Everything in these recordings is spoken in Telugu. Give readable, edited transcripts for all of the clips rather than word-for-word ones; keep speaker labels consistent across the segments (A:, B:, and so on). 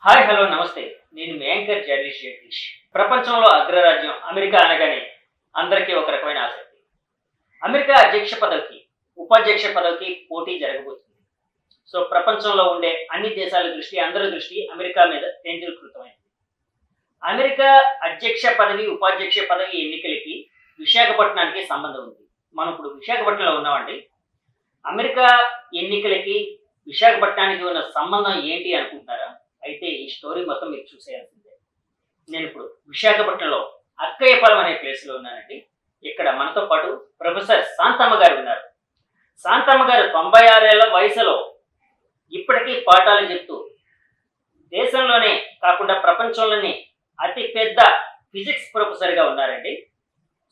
A: హాయ్ హలో నమస్తే. నేను మీ యాంకర్ జర్నలిస్ట్ జగదీష్. ప్రపంచంలో అగ్రరాజ్యం అమెరికా అనగానే అందరికీ ఒక రకమైన ఆసక్తి. అమెరికా అధ్యక్ష పదవికి ఉపాధ్యక్ష పదవికి పోటీ జరగబోతుంది. సో ప్రపంచంలో ఉండే అన్ని దేశాల దృష్టి, అందరి దృష్టి అమెరికా మీద కేంద్రీకృతమైంది. అమెరికా అధ్యక్ష పదవి ఉపాధ్యక్ష పదవి ఎన్నికలకి విశాఖపట్నానికి సంబంధం ఉంది. మనం ఇప్పుడు విశాఖపట్నంలో ఉన్నామండి. అమెరికా ఎన్నికలకి విశాఖపట్నానికి ఉన్న సంబంధం ఏంటి అనుకుంటున్నారా? అయితే ఈ స్టోరీ మొత్తం మీరు చూసేయాల్సిందే. నేను ఇప్పుడు విశాఖపట్నంలో అక్కయ్యపాలెం అనే ప్లేస్లో ఉన్నానండి. ఇక్కడ మనతో పాటు ప్రొఫెసర్ శాంతమ్మ గారు ఉన్నారు. శాంతమ్మ గారు 96 ఏళ్ల వయసులో ఇప్పటికీ పాఠాలు చెప్తూ దేశంలోనే కాకుండా ప్రపంచంలోనే అతి పెద్ద ఫిజిక్స్ ప్రొఫెసర్గా ఉన్నారండి.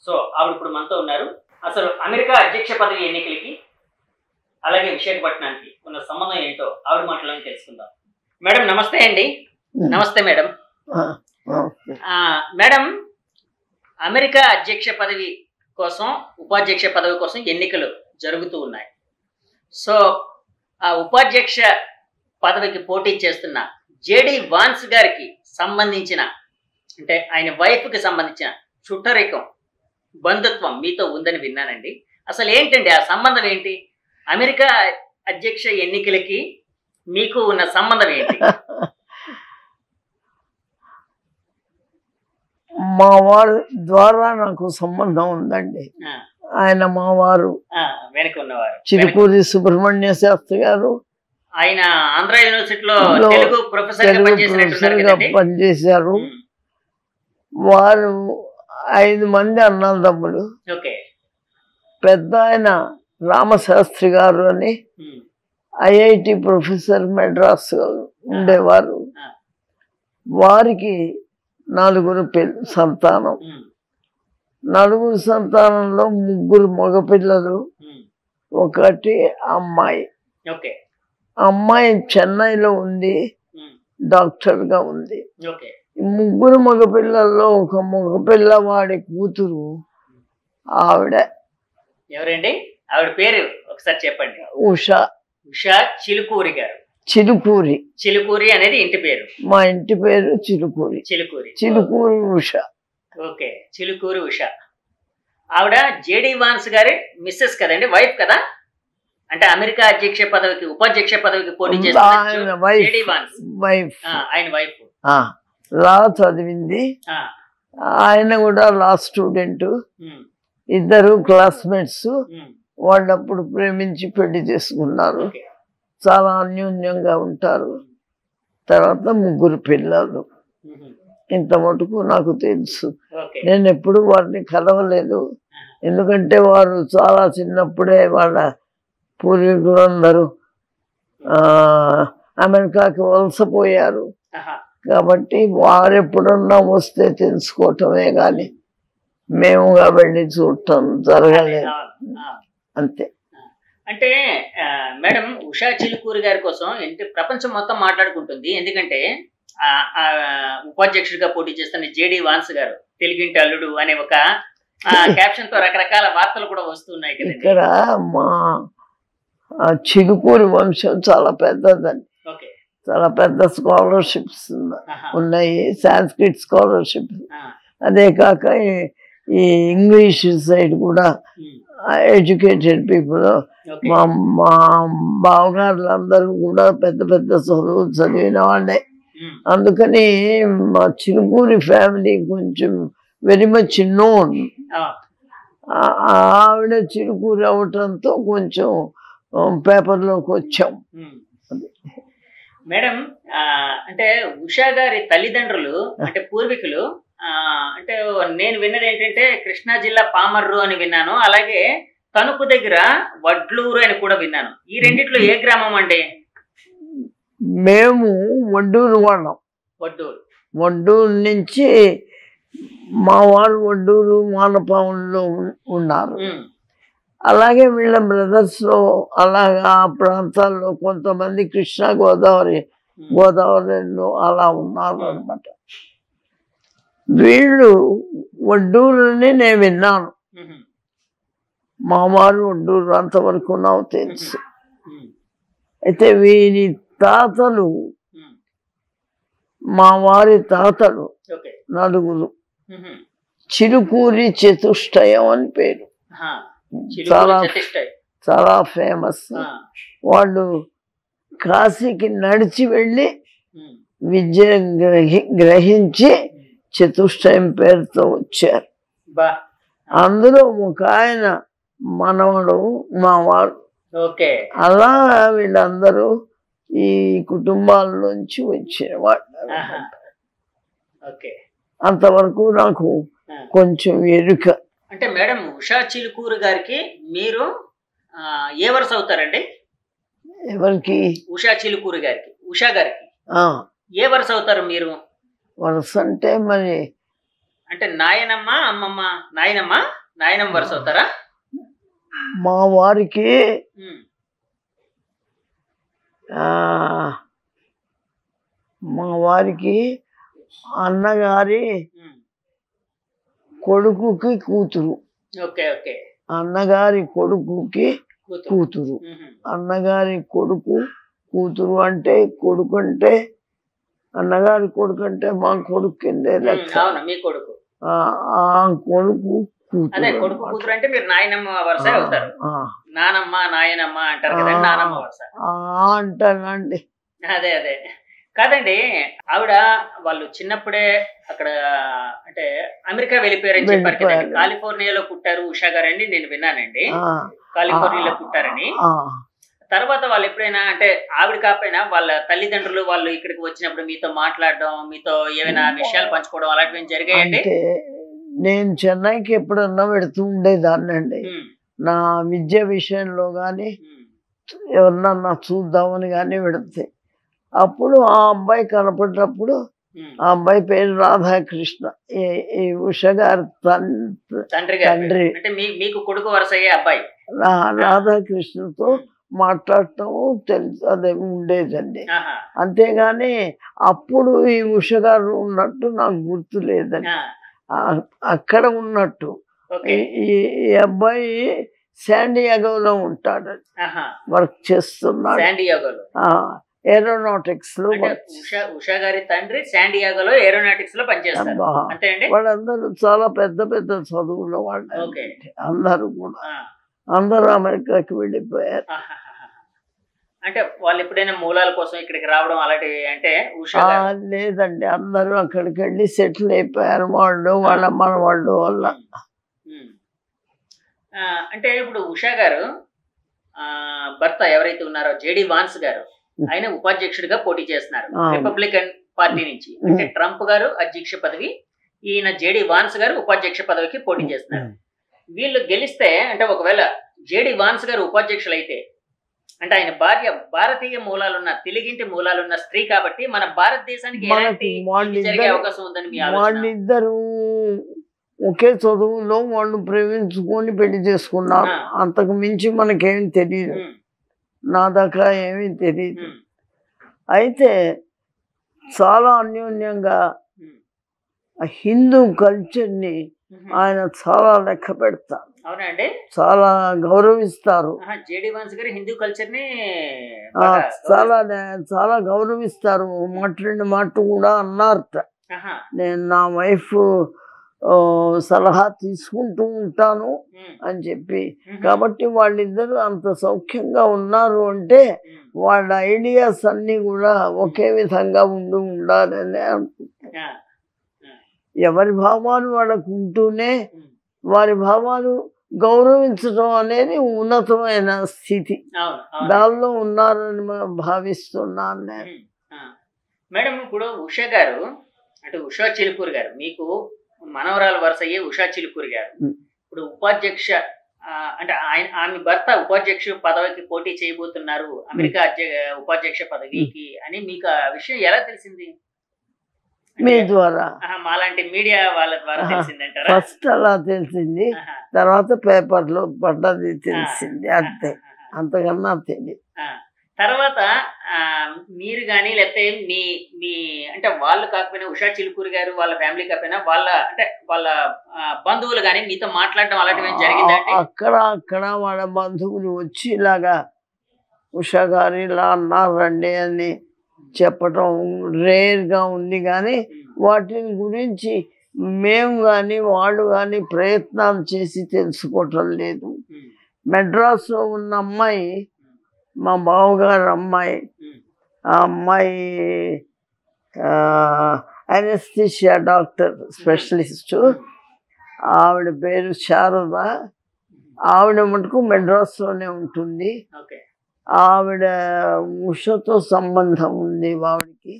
A: సో ఆవిడ ఇప్పుడు మనతో ఉన్నారు. అసలు అమెరికా అధ్యక్ష పదవి ఎన్నికలకి అలాగే విశాఖపట్నానికి ఉన్న సంబంధం ఏంటో ఆవిడ మాటలను తెలుసుకుందాం. మేడం నమస్తే అండి. నమస్తే మేడం. మేడం, అమెరికా అధ్యక్ష పదవి కోసం ఉపాధ్యక్ష పదవి కోసం ఎన్నికలు జరుగుతూ ఉన్నాయి. సో ఆ ఉపాధ్యక్ష పదవికి పోటీ చేస్తున్న జేడి వాన్స్ గారికి సంబంధించిన, అంటే ఆయన వైఫ్కి సంబంధించిన చుట్టరికం, బంధుత్వం మీతో ఉందని విన్నానండి. అసలు ఏంటండి ఆ సంబంధం ఏంటి? అమెరికా అధ్యక్ష ఎన్నికలకి మీకు ఉన్న సంబంధం ఏంటి?
B: మా వారు ద్వారా నాకు సంబంధం ఉందండి. ఆయన మా వారు
A: వెనక ఉన్నవారు
B: చిలుకూరి సుబ్రహ్మణ్య శాస్త్రి గారు.
A: ఆయన ఆంధ్ర యూనివర్సిటీలో తెలుగు ప్రొఫెసర్గా
B: పనిచేశారు. వారు 5 మంది అన్నదమ్ములు. పెద్ద ఆయన రామశాస్త్రి గారు అని ఐఐటి ప్రొఫెసర్ మెడ్రాస్ ఉండేవారు. వారికి 4 సంతానం. 4 సంతానంలో 3 మగపిల్లలు, 1 అమ్మాయి. అమ్మాయి చెన్నైలో ఉంది, డాక్టర్గా ఉంది. 3 మగపిల్లల్లో 1 మగపిల్లవాడి కూతురు ఆవిడ.
A: ఎవరండి ఆవిడ పేరు? ఒకసారి చెప్పండి.
B: ఉషా.
A: ఉషా చిలుకూరి గారు.
B: చిలుకూరి.
A: చిలుకూరి అనేది ఇంటి పేరు.
B: మా ఇంటి పేరు చిలుకూరి. చిలుకూరి ఉష.
A: ఓకే, చిలుకూరి ఉష. ఆవిడ జేడి వాన్స్ గారి మిస్సెస్ కదండి, వైఫ్ కదా? అంటే అమెరికా అధ్యక్ష పదవికి ఉపాధ్యక్ష పదవికి పోటీ చేస్తున్న
B: వైఫ్.
A: ఆయన వైఫ్
B: లా చదివింది. ఆయన కూడా లా స్టూడెంట్. ఇద్దరు క్లాస్మేట్స్. వాళ్ళప్పుడు ప్రేమించి పెళ్లి చేసుకున్నారు. చాలా అన్యోన్యంగా ఉంటారు. తర్వాత 3 పిల్లలు. ఇంత మటుకు నాకు తెలుసు. నేను ఎప్పుడు వారిని కలవలేదు. ఎందుకంటే వారు చాలా చిన్నప్పుడే వాళ్ళ పూర్వీకులందరూ అమెరికాకి వలసపోయారు. కాబట్టి వారు ఎప్పుడన్నా వస్తే తెలుసుకోవటమే కానీ మేముగా వెళ్ళి చూడటం జరగలేదు. అంతే.
A: అంటే మేడం, ఉషా చిలుకూరి గారి కోసం ప్రపంచం మొత్తం మాట్లాడుకుంటుంది. ఎందుకంటే ఉపాధ్యక్షుడిగా పోటీ చేస్తున్న జేడి వాన్స్ గారు తెలుగింటి అల్లుడు అనే ఒక క్యాప్షన్ తో రకరకాల వార్తలు కూడా వస్తున్నాయి.
B: ఇక్కడ మా చిలుకూరి వంశం చాలా పెద్దదండి. చాలా పెద్ద స్కాలర్షిప్స్ ఉన్నాయి, సాంస్క్రిట్ స్కాలర్షిప్స్. అదే కాక ఈ ఇంగ్లీష్ సైడ్ కూడా ఎడ్యుకేటెడ్ పీపుల్. మా బావగారులందరూ కూడా పెద్ద పెద్ద చదువులు చదివిన వాళ్ళే. అందుకని మా చిలుకూరి ఫ్యామిలీ కొంచెం వెరీ మచ్ నోన్. ఆవిడ చిలుకూరి అవటంతో కొంచెం పేపర్లోకి వచ్చాం.
A: మేడం, అంటే ఉషా గారి తల్లిదండ్రులు అంటే పూర్వీకులు, అంటే నేను విన్నది ఏంటంటే కృష్ణా జిల్లా పామర్రు అని విన్నాను. అలాగే తణుకు దగ్గర వడ్లూరు అని కూడా విన్నాను. ఈ రెండిట్లో ఏ గ్రామం అండి?
B: మేము వడ్డూరు వాళ్ళం. వడ్డూరు నుంచి మా వారు వడ్డూరు మానపాములలో ఉన్నారు. అలాగే వీళ్ళ బ్రదర్స్లో అలాగా ఆ ప్రాంతాల్లో కొంతమంది కృష్ణా గోదావరిలో అలా ఉన్నారు అనమాట. వీళ్ళు వడ్డూరుని నేను విన్నాను. మా వారు వడ్డూరు అంతవరకు నాకు తెలుసు. అయితే వీరి తాతలు మా వారి తాతలు
A: ఓకే.
B: నలుగురు,
A: మ్మ్.
B: చిలుకూరి చతుష్టయం అని పేరు.
A: ఆహా. చిలుకూరి
B: చాలా
A: చతుష్టయం.
B: చాలా ఫేమస్.
A: ఆ.
B: వాళ్ళు కాశీకి నడిచి వెళ్ళి
A: మ్మ్.
B: విద్య గ్రహించి చతుష్టయం పేరుతో వచ్చారు.
A: బా.
B: అందులో ఒక ఆయన మనవడు మా వారు.
A: ఓకే.
B: అలా వీళ్ళందరూ ఈ కుటుంబాల నుంచి వచ్చిన వాళ్ళు.
A: ఆహా. ఓకే.
B: అంతవరకు నాకు కొంచెం ఎరుక.
A: అంటే మేడం ఉషా చిలుకూరు గారికి మీరు ఏ వరుస అవుతారండి?
B: ఎవరికి?
A: ఉషా చిలుకూరు గారికి, ఉషా గారికి ఏ వరుస అవుతారు మీరు?
B: వరుస అంటే మరి
A: అంటే నాయనమ్మ, అమ్మమ్మ, నాయనమ్మ వరుస అవుతారా?
B: మా వారికి
A: ఉమ్.
B: మా వారికి అన్నగారి
A: ఉమ్.
B: కొడుకుకి కూతురు.
A: ఓకే. ఓకే.
B: అన్నగారి కొడుకుకి కూతురు.
A: ఉహు.
B: అన్నగారి కొడుకు కూతురు అంటే కొడుకు అంటే అన్నగారి కొడుకు అంటే మా కొడుకు కిందే లెక్క.
A: అవును, మీ కొడుకు.
B: ఆ కొడుకు
A: అదే
B: కూతురు.
A: కొడుకు కూతురు అంటే మీరు నాయనమ్మ వరుస అవుతారు. నానమ్మ నాయనమ్మ అంటారు కదా, నానమ్మ వరుస
B: అంటానండి.
A: అదే అదే కాదండి. ఆవిడ వాళ్ళు చిన్నప్పుడే అక్కడ అంటే అమెరికా వెళ్ళిపోయారని చెప్పారు కదండి. కాలిఫోర్నియాలో పుట్టారు ఉషా గారండి, నేను విన్నానండి. కాలిఫోర్నియాలో పుట్టారని. తర్వాత వాళ్ళు ఎప్పుడైనా అంటే ఆవిడ కాకపోయినా వాళ్ళ తల్లిదండ్రులు వాళ్ళు ఇక్కడికి వచ్చినప్పుడు మీతో మాట్లాడడం, మీతో ఏమైనా విషయాలు పంచుకోవడం అలాంటివి జరిగాయండి?
B: నేను చెన్నైకి ఎప్పుడన్నా పెడుతూ ఉండేదాన్ని అండి. నా విద్య విషయంలో కానీ ఎవరినన్నా చూద్దామని కానీ పెడితే అప్పుడు ఆ అబ్బాయి కనపడినప్పుడు ఆ అబ్బాయి పేరు రాధాకృష్ణ, ఈ ఉష గారి తండ్రి.
A: అంటే మీకు కొడుకు వరుస అయ్యే అబ్బాయి
B: రాధాకృష్ణతో మాట్లాడటం తెలుసు, అదే ఉండేదండి. అంతేగాని అప్పుడు ఈ ఉష గారు ఉన్నట్టు నాకు గుర్తు లేదండి. అక్కడ ఉన్నట్టు ఈ అబ్బాయి శాండియాగోలో ఉంటాడు, వర్క్ చేస్తున్నాడు. ఏరోనాటిక్స్ లో.
A: ఉషా గారి తండ్రి శాండియాగోలో ఏరోనాటిక్స్ లో పనిచేస్తారు.
B: వాళ్ళందరూ చాలా పెద్ద పెద్ద చదువుల వాళ్ళు. అందరూ కూడా అందరూ అమెరికాకి వెళ్ళిపోయారు.
A: అంటే వాళ్ళు ఎప్పుడైనా మూలాల కోసం ఇక్కడికి రావడం అలాంటివి అంటే
B: లేదండి, అందరూ అక్కడికి వెళ్ళి సెటిల్ అయిపోయారు వాళ్ళు, వాళ్ళ మనవాళ్ళు వల్ల.
A: అంటే ఇప్పుడు ఉషా గారు భర్త ఎవరైతే ఉన్నారో జేడి వాన్స్ గారు, ఆయన ఉపాధ్యక్షుడిగా పోటీ చేస్తున్నారు రిపబ్లికన్ పార్టీ నుంచి. అంటే ట్రంప్ గారు అధ్యక్ష పదవి, ఈయన జేడి వాన్స్ గారు ఉపాధ్యక్ష పదవికి పోటీ చేస్తున్నారు. వీళ్ళు గెలిస్తే అంటే ఒకవేళ జేడి వాన్స్ గారు ఉపాధ్యక్షులు అయితే అంటే ఆయన భార్య భారతీయ మూలాలున్న తెలుగింటి మూలాలున్న స్త్రీ కాబట్టి మన భారతదేశానికి జరిగే అవకాశం ఉందని మీ ఆలోచన?
B: వాళ్ళిద్దరూ ఒకే చదువులో వాళ్ళు ప్రేమించుకొని పెళ్లి చేసుకున్నారు. అంతకు మించి మనకేం తెలియదు, నా దాకా ఏమీ తెలియదు. అయితే చాలా అన్యోన్యంగా హిందూ కల్చర్ని ఆయన చాలా లెక్క పెడతారు.
A: అవునండి,
B: చాలా గౌరవిస్తారు.
A: జేడి వాన్స్ గారు హిందూ కల్చర్ ని
B: చాలా గౌరవిస్తారు. మాట్లాడిన మాట కూడా అన్నారట, నేను నా వైఫ్ సలహా తీసుకుంటూ ఉంటాను అని చెప్పి. కాబట్టి వాళ్ళిద్దరూ అంత సౌఖ్యంగా ఉన్నారు అంటే వాళ్ళ ఐడియాస్ అన్నీ కూడా ఒకే విధంగా ఉండాలని అనుకుంటున్నారు. ఎవరి భావాలు వాళ్ళకు ఉంటూనే వారి భావాలు గౌరవించడం అనేది ఉన్నతమైన స్థితి, దానిలో ఉన్నారని భావిస్తున్నాను నేను.
A: మేడం ఇప్పుడు ఉషా గారు అంటే ఉషా చిలుకూరు గారు మీకు మనవరాల వరుస అయ్యే ఉషా చిలుకూరు గారు ఇప్పుడు ఉపాధ్యక్ష అంటే ఆమె భర్త ఉపాధ్యక్ష పదవికి పోటీ చేయబోతున్నారు అమెరికా ఉపాధ్యక్ష పదవికి అని మీకు ఆ విషయం ఎలా తెలిసింది?
B: మీ ద్వారా,
A: మాలాంటి మీడియా వాళ్ళ ద్వారా తెలిసిందంటారా?
B: ఫస్ట్ అలా తెలిసింది, తర్వాత పేపర్లో పడ్డది తెలిసింది, అంతే, అంతకన్నా తెలియదు.
A: తర్వాత మీరు కానీ లేకపోతే మీ మీ అంటే వాళ్ళు కాకపోయినా ఉషా చిలుకూరు గారు వాళ్ళ ఫ్యామిలీ కాకపోయినా వాళ్ళ బంధువులు కానీ మీతో మాట్లాడడం అలాంటివి జరిగిందంటే?
B: అక్కడ వాళ్ళ బంధువులు వచ్చి ఇలాగా ఉషా గారు ఇలా అన్నారండి అని చెప్పటం రేర్గా ఉంది, కానీ వాటిని గురించి మేము కానీ వాళ్ళు కానీ ప్రయత్నాలు చేసి తెలుసుకోవటం లేదు. మెడ్రాస్లో ఉన్న అమ్మాయి, మా బావగారు అమ్మాయి, ఆ అమ్మాయి అనస్థీషియా డాక్టర్ స్పెషలిస్టు. ఆవిడ పేరు శారద. ఆవిడ మటుకు మెడ్రాస్లోనే ఉంటుంది. ఆవిడ ఉషతో సంబంధం ఉంది ఆవిడకి.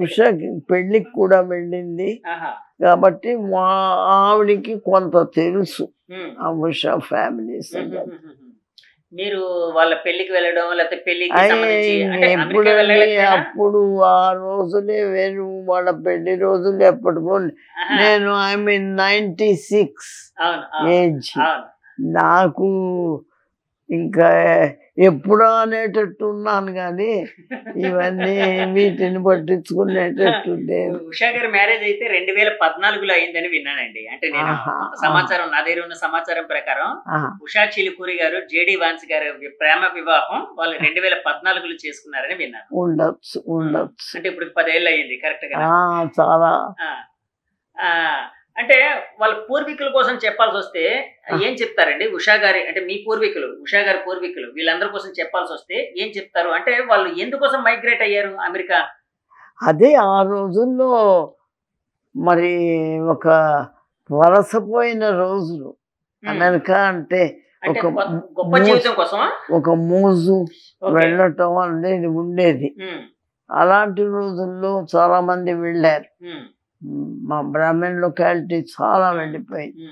B: ఉషకి పెళ్ళికి కూడా వెళ్ళింది కాబట్టి ఆవిడకి కొంత తెలుసు ఆ ఉష ఫ్యామిలీ.
A: మీరు వాళ్ళ పెళ్లికి వెళ్ళడం లేకపోతే పెళ్లికి
B: అప్పుడు ఆ రోజులే వేరు, వాళ్ళ పెళ్లి రోజులు ఎప్పటికో. నేను ఐ మీన్ 96 ఏజ్. నాకు ఇంకా ఎప్పుడో అనేటట్టు ఉన్నాను, కానీ ఇవన్నీ వీటిని పట్టించుకునేటట్టు లేదు.
A: ఉషా గారి మ్యారేజ్ అయితే 2014లో అయిందని విన్నానండి. అంటే నేను సమాచారం, నా దగ్గర ఉన్న సమాచారం ప్రకారం ఉషా చిలుకూరి గారు జేడి వాన్స్ గారు ప్రేమ వివాహం వాళ్ళు 2014లో చేసుకున్నారని విన్నాను.
B: ఉండొచ్చు.
A: అంటే ఇప్పుడు 10 ఏళ్ళు అయ్యింది కరెక్ట్ గా.
B: చాలా.
A: అంటే వాళ్ళ పూర్వీకుల కోసం చెప్పాల్సి వస్తే ఏం చెప్తారండి? ఉషా గారి అంటే మీ పూర్వీకులు, ఉషా గారి పూర్వీకులు వీళ్ళందరి కోసం చెప్పాల్సి వస్తే ఏం చెప్తారు? అంటే వాళ్ళు ఎందుకోసం మైగ్రేట్ అయ్యారు అమెరికా?
B: అదే ఆ రోజుల్లో మరి ఒక వలసపోయిన రోజులు. అమెరికా అంటే
A: గొప్ప జీవితం కోసం ఒక
B: మోజు వెళ్ళటం అనేది ఉండేది. అలాంటి రోజుల్లో చాలా మంది వెళ్ళారు. మా బ్రాహ్మణ్ లొకాలిటీ చాలా వెళ్ళిపోయింది.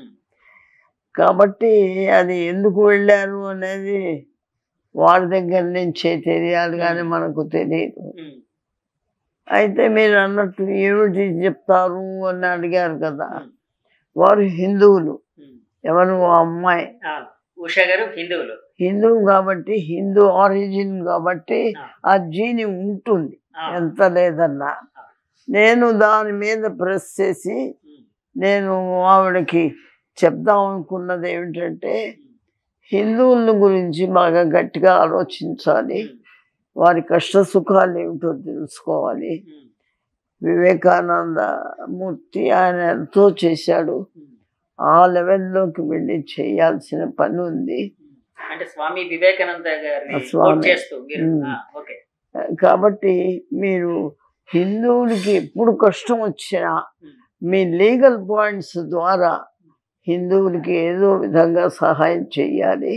B: కాబట్టి అది ఎందుకు వెళ్ళారు అనేది వారి దగ్గర నుంచే తెలియాలి, కానీ మనకు తెలియదు. అయితే మీరు అన్నట్టు ఏమిటి చెప్తారు అని అడిగారు కదా. వారు హిందువులు. ఎవరు? ఆ అమ్మాయి
A: ఉషా గారు
B: హిందువు కాబట్టి, హిందూ ఆరిజిన్ కాబట్టి ఆ జీని ఉంటుంది ఎంత లేదన్నా. నేను దాని మీద ప్రెస్ చేసి నేను ఆవిడకి చెప్దాం అనుకున్నది ఏమిటంటే, హిందువుల గురించి బాగా గట్టిగా ఆలోచించాలి, వారి కష్ట సుఖాలు ఏమిటో తెలుసుకోవాలి. వివేకానంద మూర్తి ఆయన ఎంతో చేశాడు, ఆ లెవెల్లోకి వెళ్ళి చేయాల్సిన పని ఉంది.
A: స్వామి వివేకానంద
B: కాబట్టి మీరు హిందువులకి ఎప్పుడు కష్టం వచ్చినా మీ లీగల్ పాయింట్స్ ద్వారా హిందువులకి ఏదో విధంగా సహాయం చేయాలి.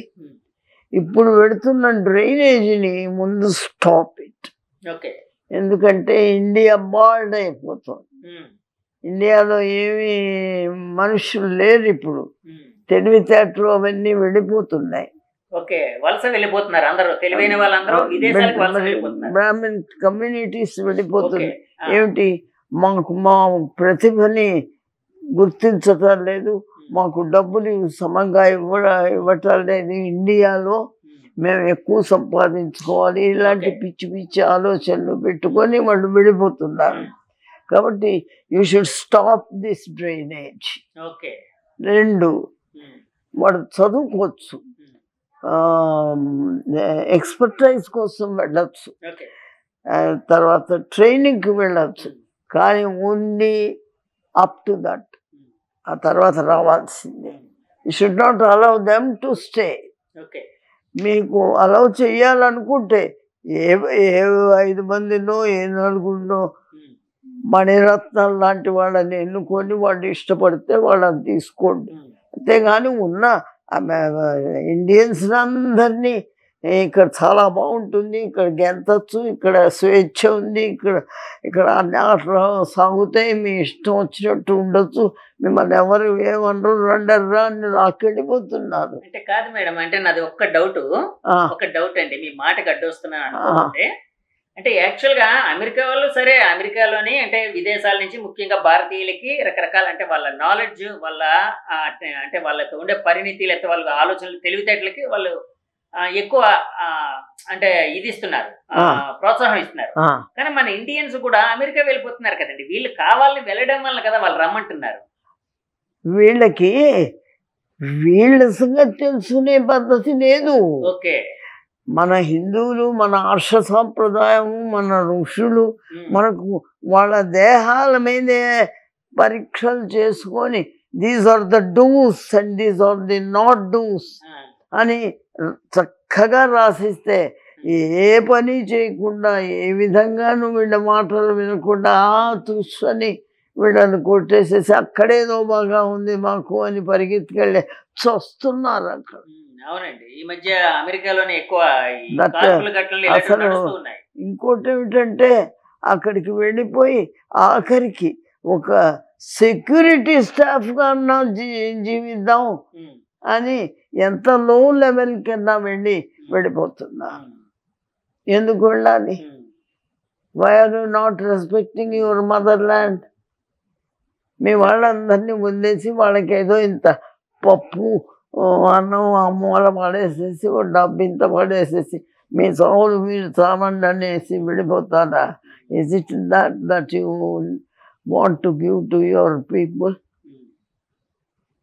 B: ఇప్పుడు పెడుతున్న డ్రైనేజీని ముందు స్టాప్ ఇట్. ఎందుకంటే ఇండియా బాల్డ్ అయిపోతుంది. ఇండియాలో ఏమి మనుషులు లేరు ఇప్పుడు. తెలివితేటలు అవన్నీ వెళ్ళిపోతున్నాయి.
A: వలస వెళ్ళిపోతున్నారు అందరూ, తెలివైన వాళ్ళందరూ విదేశాలకు వలస వెళ్ళిపోతున్నారు.
B: బ్రాహ్మణ్ కమ్యూనిటీస్ వెళ్ళిపోతున్నాయి. ఏమిటి, మాకు మా ప్రతిభని గుర్తించటం లేదు, మాకు డబ్బులు సమంగా ఇవ్వటం లేదు, ఇండియాలో మేము ఎక్కువ సంపాదించుకోవాలి, ఇలాంటి పిచ్చి పిచ్చి ఆలోచనలు పెట్టుకొని వాళ్ళు వెళ్ళిపోతున్నారు. కాబట్టి you should stop this drainage. 2, వాడు చదువుకోవచ్చు, ఎక్స్పర్టైజ్ కోసం వెళ్ళచ్చు, తర్వాత ట్రైనింగ్కి వెళ్ళచ్చు, కానీ ఓన్లీ అప్ టు దట్. ఆ తర్వాత రావాల్సిందే. You should not allow them to stay. మీకు అలౌ చేయాలనుకుంటే ఏ 5 మందినో 4 మణిరత్నం లాంటి వాళ్ళని ఎన్నుకొని వాళ్ళు ఇష్టపడితే వాళ్ళని తీసుకోండి. అంతేగాని ఉన్న ఇండియన్స్ అందరినీ ఇక్కడ చాలా బాగుంటుంది, ఇక్కడ గెంతచ్చు, ఇక్కడ స్వేచ్ఛ ఉంది, ఇక్కడ అన్ని ఆటలు సాగుతాయి, మీ ఇష్టం వచ్చినట్టు ఉండొచ్చు, మిమ్మల్ని ఎవరు ఏమనరు, రండర్రా అని లాక్కెళ్ళిపోతున్నారు.
A: అంటే కాదు మేడం, అంటే నాది ఒక్క డౌట్ అండి, మీ మాటకి అడ్డొస్తున్నాను అనుకుంటే. అంటే యాక్చువల్గా అమెరికా వాళ్ళు సరే, అమెరికాలోని అంటే విదేశాల నుంచి ముఖ్యంగా భారతీయులకి రకరకాల అంటే వాళ్ళ నాలెడ్జ్, వాళ్ళ అంటే వాళ్ళతో ఉండే పరిణితి, లేకపోతే వాళ్ళ ఆలోచనలు, తెలివితేటలకి వాళ్ళు ఎక్కువ అంటే ఇది ఇస్తున్నారు, ప్రోత్సాహం ఇస్తున్నారు. కానీ మన ఇండియన్స్ కూడా అమెరికా వెళ్ళిపోతున్నారు కదండి. వీళ్ళు కావాలని వెళ్ళడం వల్ల కదా వాళ్ళు రమ్మంటున్నారు.
B: వీళ్ళ సంగతి తెలుసుకునే పద్ధతి లేదు. మన హిందువులు, మన ఆర్ష సాంప్రదాయము, మన ఋషులు మనకు వాళ్ళ దేహాల మీదే పరీక్షలు చేసుకొని these are the dos and these are the not dos అని చక్కగా రాసిస్తే ఏ పని చేయకుండా, ఏ విధంగాను వీళ్ళ మాటలు వినకుండా చూసుకొని వీళ్ళని కొట్టేసేసి అక్కడేదో బాగా ఉంది మాకు అని పరిగెత్తుకెళ్ళి వస్తున్నారు అక్కడ.
A: అవునండి, ఈ మధ్య అమెరికాలోనే ఎక్కువ
B: అసలు ఇంకోటి ఏమిటంటే అక్కడికి వెళ్ళిపోయి ఆఖరికి ఒక సెక్యూరిటీ స్టాఫ్గా అన్నా జీవిద్దాం అని ఎంత లో లెవెల్ కింద వెళ్ళిపోతున్నా. ఎందుకు వెళ్ళాలి? Why are you not respecting your motherland? మీ వాళ్ళందరినీ వదిలేసి వాళ్ళకి ఏదో ఇంత పప్పు అన్నం ఆ మూల పడేసేసి ఓ డబ్బు ఇంత పడేసేసి మీ సావులు మీరు చామండి అనేసి వెళ్ళిపోతారా? Is it that you want to give to your people?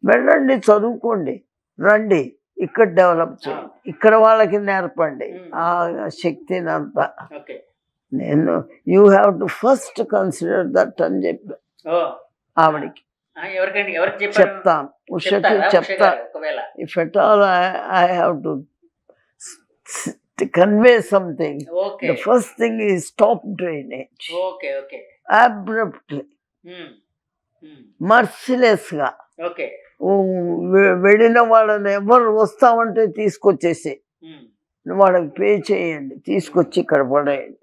B: వెళ్ళండి, చదువుకోండి, రండి, ఇక్కడ డెవలప్ చేయండి, ఇక్కడ వాళ్ళకి నేర్పండి ఆ శక్తిని అంతా. నేను you have to first consider that అని చెప్పా ఆవిడికి. చెప్తాను, ఉషకి చెప్తా. If at all I have to convey something, the first thing is stop drainage abruptly, మర్సిలెస్గా. వెళ్ళిన వాళ్ళని ఎవరు వస్తామంటే తీసుకొచ్చేసి వాళ్ళకి పే చేయండి, తీసుకొచ్చి ఇక్కడ పడేయండి.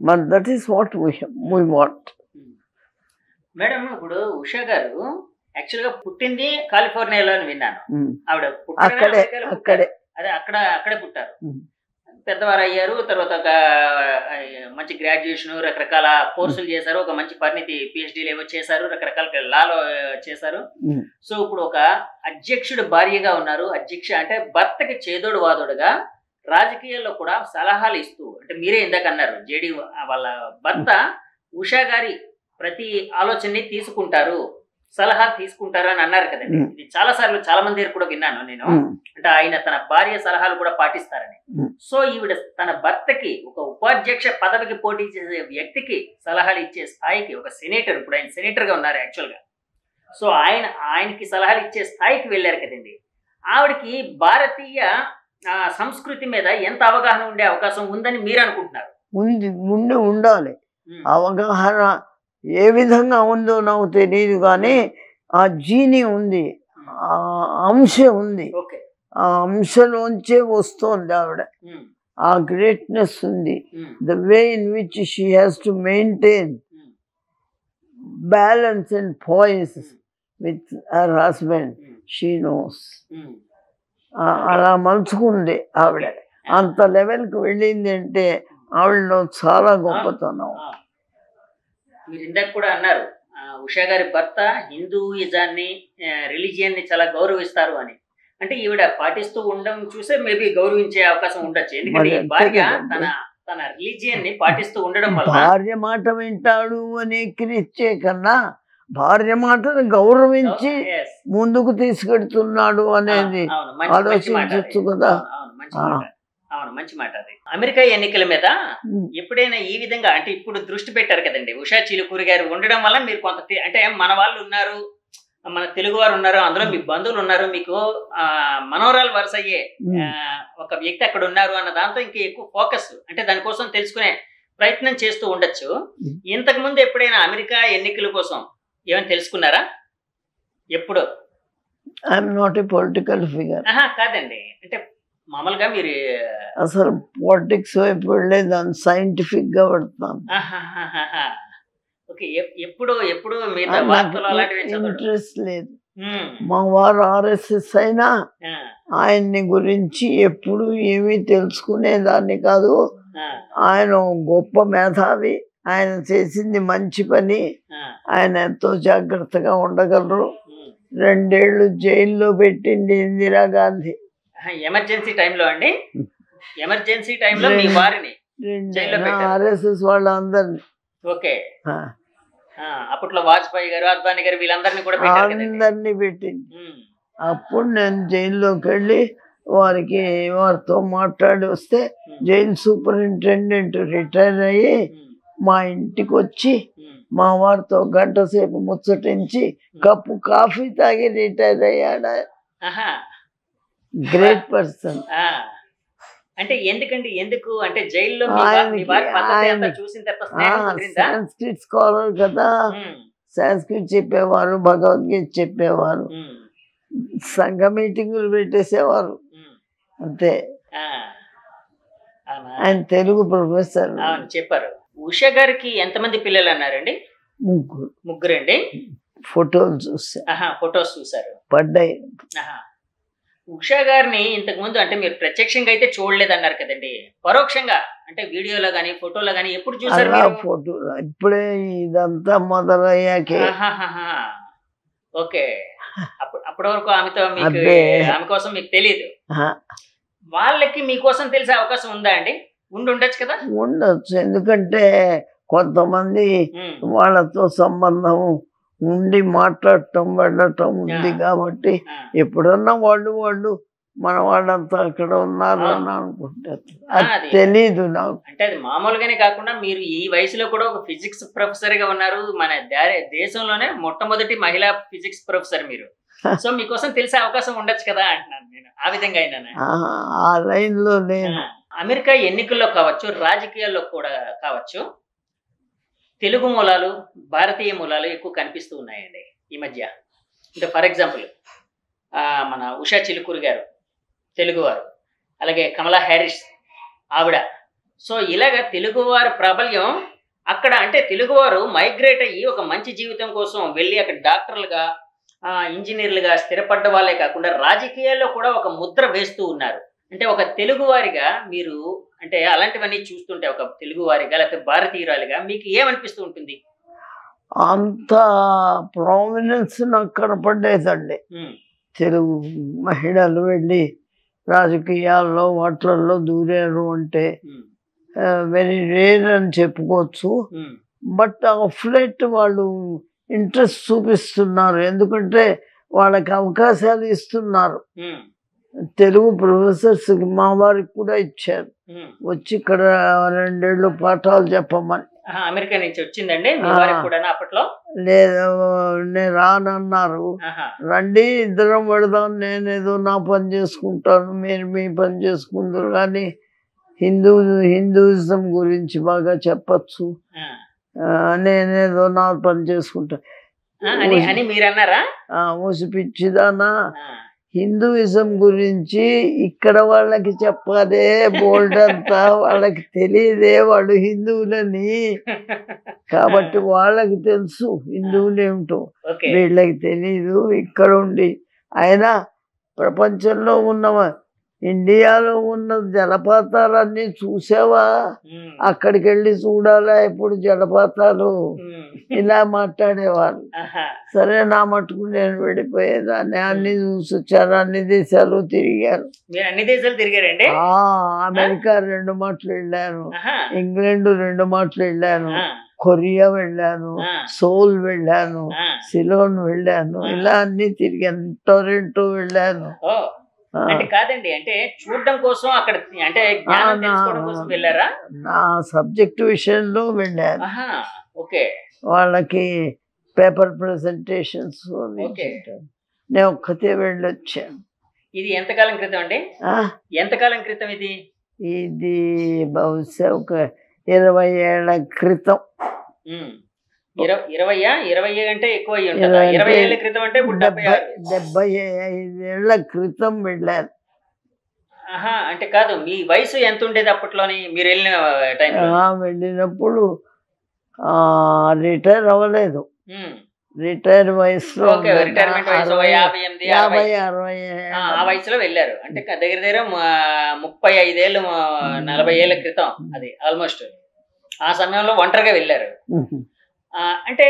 B: మరి that is what we want.
A: Madam, ఇప్పుడు ఉషా గారు యాక్చువల్ గా పుట్టింది కాలిఫోర్నియాలో అని విన్నాను. ఆవిడ
B: అక్కడే
A: అక్కడే పుట్టారు, పెద్దవారు అయ్యారు. తర్వాత ఒక మంచి గ్రాడ్యుయేషన్, రకరకాల కోర్సులు చేశారు, ఒక మంచి పరిణితి పిహెచ్డీలు ఏవో చేశారు, రకరకాల లాలో చేశారు. సో ఇప్పుడు ఒక అధ్యక్షుడు భార్యగా ఉన్నారు. అధ్యక్ష అంటే భర్తకి చేదోడు వాదోడుగా రాజకీయాల్లో కూడా సలహాలు ఇస్తూ, అంటే మీరే ఇందాక అన్నారు జేడీ వాళ్ళ భర్త ఉషా గారి ప్రతి ఆలోచనని తీసుకుంటారు, సలహాలు తీసుకుంటారు అని అన్నారు కదండి. ఇది చాలా సార్లు చాలా మంది దగ్గర కూడా విన్నాను నేను. అంటే ఆయన తన భార్య సలహాలు కూడా పాటిస్తారని. సో ఈవిడ తన భర్తకి ఒక ఉపాధ్యక్ష పదవికి పోటీ చేసే వ్యక్తికి సలహాలు ఇచ్చే స్థాయికి, ఒక సెనేటర్, ఇప్పుడు ఆయన సెనేటర్ గా ఉన్నారు యాక్చువల్ గా. సో ఆయనకి సలహాలు ఇచ్చే స్థాయికి వెళ్ళారు కదండి. ఆవిడకి భారతీయ సంస్కృతి మీద ఎంత అవగాహన ఉండే అవకాశం ఉందని మీరు అనుకుంటున్నారు?
B: ఉండాలి. అవగాహన ఏ విధంగా ఉందో నాకు తెలియదు, కానీ ఆ జీని ఉంది, ఆ అంశ ఉంది, ఆ అంశలోంచే వస్తుంది ఆవిడ. ఆ గ్రేట్నెస్ ఉంది. The way in which she has to maintain balance and poise with her husband, she knows. అలా మలుచుకుంది ఆవిడ. అంత లెవెల్కి వెళ్ళింది అంటే ఆవిడలో చాలా గొప్పతనం.
A: మీరు ఇందాక కూడా అన్నారు ఉషా గారి భర్త హిందూయిజాన్ని, రిలీజియన్ని చాలా గౌరవిస్తారు అని. అంటే ఈవిడ పాటిస్తూ ఉండడం చూసే మేబీ గౌరవించే అవకాశం ఉండొచ్చు. ఎందుకంటే భార్య తన రిలీజియన్ని పాటిస్తూ ఉండడం వల్ల.
B: భార్య మాట వింటాడు అని ఎక్కిరిచ్చే కన్నా భార్య మాటను గౌరవించి ముందుకు తీసుకెడుతున్నాడు అనేది ఆలోచించచ్చు కదా.
A: అవును, మంచి మాట అది. అమెరికా ఎన్నికల మీద ఎప్పుడైనా ఈ విధంగా, అంటే ఇప్పుడు దృష్టి పెట్టారు కదండి ఉషా చిలుకూరి గారు ఉండడం వల్ల మీరు కొంత, అంటే మన వాళ్ళు ఉన్నారు, మన తెలుగు వారు ఉన్నారు, అందులో మీ బంధువులు ఉన్నారు, మీకు మనోరాలు వరుస అయ్యే ఒక వ్యక్తి అక్కడ ఉన్నారు అన్న దాంతో ఇంకా ఎక్కువ ఫోకస్, అంటే దానికోసం తెలుసుకునే ప్రయత్నం చేస్తూ ఉండొచ్చు. ఇంతకు ముందు ఎప్పుడైనా అమెరికా ఎన్నికల కోసం ఏమైనా తెలుసుకున్నారా? ఎప్పుడు?
B: I'm not a political figure.
A: కాదండి, అంటే మామూలుగా మీరు
B: అసలు పాలిటిక్స్ వైపు వెళ్ళేదాన్ని, సైంటిఫిక్ గా పెడతాను.
A: ఎప్పుడు ఇంట్రెస్ట్ లేదు.
B: మా వారు ఆర్ఎస్ఎస్ అయినా ఆయన్ని గురించి ఎప్పుడు ఏమీ తెలుసుకునేదాన్ని కాదు. ఆయన గొప్ప మేధావి, ఆయన చేసింది మంచి పని, ఆయన ఎంతో జాగ్రత్తగా ఉండగలరు. 2 ఏళ్ళు జైల్లో పెట్టింది ఇందిరాగాంధీ.
A: ఎమర్జెన్సీ టైంలో అండి, ఎమర్జెన్సీ టైంలో మీ వారిని
B: ఆర్ఎస్ఎస్ వాళ్ళందరినీ.
A: ఓకే, అప్పట్లో వాజ్పేయి గారు, అద్వానీ గారు, వీళ్ళందరినీ కూడా
B: అందరినీ పెట్టింది. అప్పుడు నేను జైల్లోకి వెళ్ళి వారికి వారితో మాట్లాడి వస్తే జైలు సూపరింటెండెంట్ రిటైర్ అయ్యి మా ఇంటికి వచ్చి మా వారితో గంట సేపు ముచ్చటించి కప్పు కాఫీ తాగి రిటైర్ అయ్యాడు. Great person.
A: అంటే ఎందుకండి, ఎందుకు అంటే జైల్లో
B: సాంస్క్రిట్ స్కాలర్ కదా, సాంస్క్రిట్ చెప్పేవారు, భగవద్గీత చెప్పేవారు, సంఘ మీటింగులు పెట్టేసేవారు అంతే. ఆయన తెలుగు ప్రొఫెసర్.
A: చెప్పారు. ఉషా గారికి ఎంతమంది పిల్లలు అన్నారండి? ముగ్గురండి.
B: ఫోటోలు చూసారు.
A: ఫొటోస్ చూసారు,
B: పడ్డాయి.
A: ఉషా గారిని ఇంతకు ముందు అంటే మీరు ప్రత్యక్షంగా అయితే చూడలేదన్నారు కదండి, పరోక్షంగా అంటే వీడియోలో గానీ ఫోటోలో గానీ ఎప్పుడు చూసారు?
B: ఫోటో ఇప్పుడే ఇదంతా మొదలయ్యాకే.
A: ఓకే. అప్పటి వరకు ఆమె కోసం మీకు తెలియదు. వాళ్ళకి మీకోసం తెలిసే అవకాశం ఉందా అండి? ఉండొచ్చు కదా.
B: ఉండొచ్చు, ఎందుకంటే కొంతమంది వాళ్ళతో సంబంధం ఉండి మాట్లాడటం వెళ్ళటం ఉంది కాబట్టి ఎప్పుడన్నా వాళ్ళు మన వాళ్ళంతా అక్కడ ఉన్నారు అని అనుకుంటారు. అది తెలీదు నాకు.
A: అంటే అది మామూలుగానే కాకుండా మీరు ఈ వయసులో కూడా ఒక ఫిజిక్స్ ప్రొఫెసర్ గా ఉన్నారు. మన దేశంలోనే మొట్టమొదటి మహిళా ఫిజిక్స్ ప్రొఫెసర్ మీరు. సో మీకోసం తెలిసే అవకాశం ఉండొచ్చు కదా అంటున్నాను నేను. ఆ విధంగా అయినా
B: ఆ లైన్ లో నేను
A: అమెరికా ఎన్నికల్లో కావచ్చు, రాజకీయాల్లో కూడా కావచ్చు, తెలుగు మూలాలు, భారతీయ మూలాలు ఎక్కువ కనిపిస్తూ ఉన్నాయండి ఈ మధ్య. అంటే ఫర్ ఎగ్జాంపుల్ మన ఉషా చిలుకూరు గారు తెలుగువారు, అలాగే కమలా హ్యారిస్ ఆవిడ. సో ఇలాగ తెలుగువారి ప్రాబల్యం అక్కడ, అంటే తెలుగువారు మైగ్రేట్ అయ్యి ఒక మంచి జీవితం కోసం వెళ్ళి అక్కడ డాక్టర్లుగా, ఇంజనీర్లుగా స్థిరపడ్డ వాళ్ళే కాకుండా రాజకీయాల్లో కూడా ఒక ముద్ర వేస్తూ ఉన్నారు. అంటే ఒక తెలుగువారిగా మీరు అంటే అలాంటివన్నీ చూస్తుంటే ఒక తెలుగువారిగా లేకపోతే భారతీయురాలిగా మీకు ఏమనిపిస్తూ ఉంటుంది?
B: అంత ప్రామినెన్స్ నాకు కనపడేదండి. తెలుగు మహిళలు వెళ్ళి రాజకీయాల్లో వాటిల్లో దూరారు అంటే వెరీ రేర్ అని చెప్పుకోవచ్చు. బట్ ఆఫ్ లైట్ వాళ్ళు ఇంట్రెస్ట్ చూపిస్తున్నారు, ఎందుకంటే వాళ్ళకి అవకాశాలు ఇస్తున్నారు. తెలుగు ప్రొఫెసర్స్ మా వారికి కూడా ఇచ్చారు, వచ్చి ఇక్కడ 2 ఏళ్ళు పాఠాలు చెప్పమని.
A: అమెరికా నుంచి వచ్చిందండి అప్పట్లో?
B: లేదు, నేను రానన్నారు. రండి ఇద్దరం పెడదాం, నేనేదో నా పని చేసుకుంటాను, మీరు మీ పని చేసుకుందరు, కానీ హిందూయిజం గురించి బాగా చెప్పచ్చు, నేనేదో నా పని చేసుకుంటా
A: అని మీరు అన్నారా?
B: ఊసిపిచ్చిదానా, హిందూయిజం గురించి ఇక్కడ వాళ్ళకి చెప్పాదే బోల్డ్ అంతా, వాళ్ళకి తెలియదే వాళ్ళు హిందువులని. కాబట్టి వాళ్ళకి తెలుసు హిందువులు ఏమిటో, వీళ్ళకి తెలీదు. ఇక్కడ ఉండి అయినా ప్రపంచంలో ఉన్న ఇండియాలో ఉన్న జలపాతాలన్నీ చూసావా? అక్కడికి వెళ్ళి చూడాలా ఇప్పుడు జలపాతాలు? ఇలా మాట్లాడేవారు. సరే, నా మటుకు నేను వెళ్ళిపోయేదాన్ని. అన్ని చూసొచ్చాను, అన్ని దేశాలు తిరిగారు.
A: అన్ని దేశాలు తిరిగారండి?
B: అమెరికా 2 మాటలు వెళ్ళాను, ఇంగ్లాండ్ 2 మాటలు వెళ్ళాను, కొరియా వెళ్ళాను, సోల్ వెళ్ళాను, సిలోన్ వెళ్ళాను, ఇలా అన్ని తిరిగాను. టొరంటో వెళ్ళాను.
A: అంటే కాదండి, అంటే చూడడం కోసం అక్కడ అంటే జ్ఞానం తెలుసుకోవడం కోసం వెళ్ళారా?
B: నా సబ్జెక్ట్ విషయంలో వెళ్ళాను.
A: ఓకే.
B: వాళ్ళకి పేపర్ ప్రెజెంటేషన్స్ నేను ఒక్కతే వెళ్ళొచ్చాను.
A: ఇది ఎంతకాలం క్రితం అండి? ఎంతకాలం క్రితం ఇది?
B: ఇది బహుశా ఒక 20 ఏళ్ల క్రితం.
A: 20 అంటే ఎక్కువ 20 ఏళ్ల క్రితం అంటే
B: 75 ఏళ్ల క్రితం వెళ్ళాను.
A: అంటే కాదు, మీ వయసు ఎంత ఉండేది అప్పట్లోని మీరు వెళ్ళిన టైంలో?
B: వెళ్ళినప్పుడు రిటైర్ అవ్వలేదు, రిటైర్ వయసులో,
A: రిటైర్మెంట్ వయసు 58, 60 ఆ వయసులో వెళ్ళారు. అంటే దగ్గర దగ్గర 35 ఏళ్ళు 40 ఏళ్ల క్రితం అది ఆల్మోస్ట్. ఆ సమయంలో ఒంటరిగా వెళ్ళారు. అంటే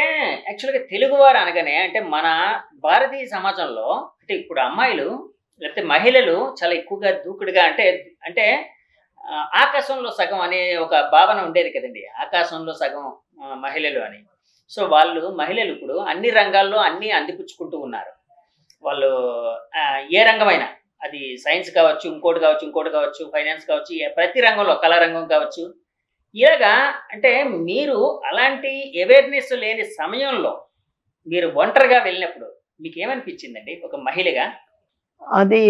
A: యాక్చువల్గా తెలుగువారు అనగానే అంటే మన భారతీయ సమాజంలో అంటే ఇప్పుడు అమ్మాయిలు లేకపోతే మహిళలు చాలా ఎక్కువగా దూకుడుగా అంటే ఆకాశంలో సగం అనే ఒక భావన ఉండేది కదండి, ఆకాశంలో సగం మహిళలు అని. సో మహిళలు ఇప్పుడు అన్ని రంగాల్లో అన్ని అందిపుచ్చుకుంటూ ఉన్నారు. వాళ్ళు ఏ రంగమైనా, అది సైన్స్ కావచ్చు, ఇంకోటి కావచ్చు, ఫైనాన్స్ కావచ్చు, ప్రతి రంగంలో, కళా రంగం కావచ్చు. ఇలాగా అంటే మీరు అలాంటి అవేర్నెస్ లేని సమయంలో మీరు ఒంటరిగా వెళ్ళినప్పుడు మీకు ఏమనిపించిందండి ఒక మహిళగా?
B: అది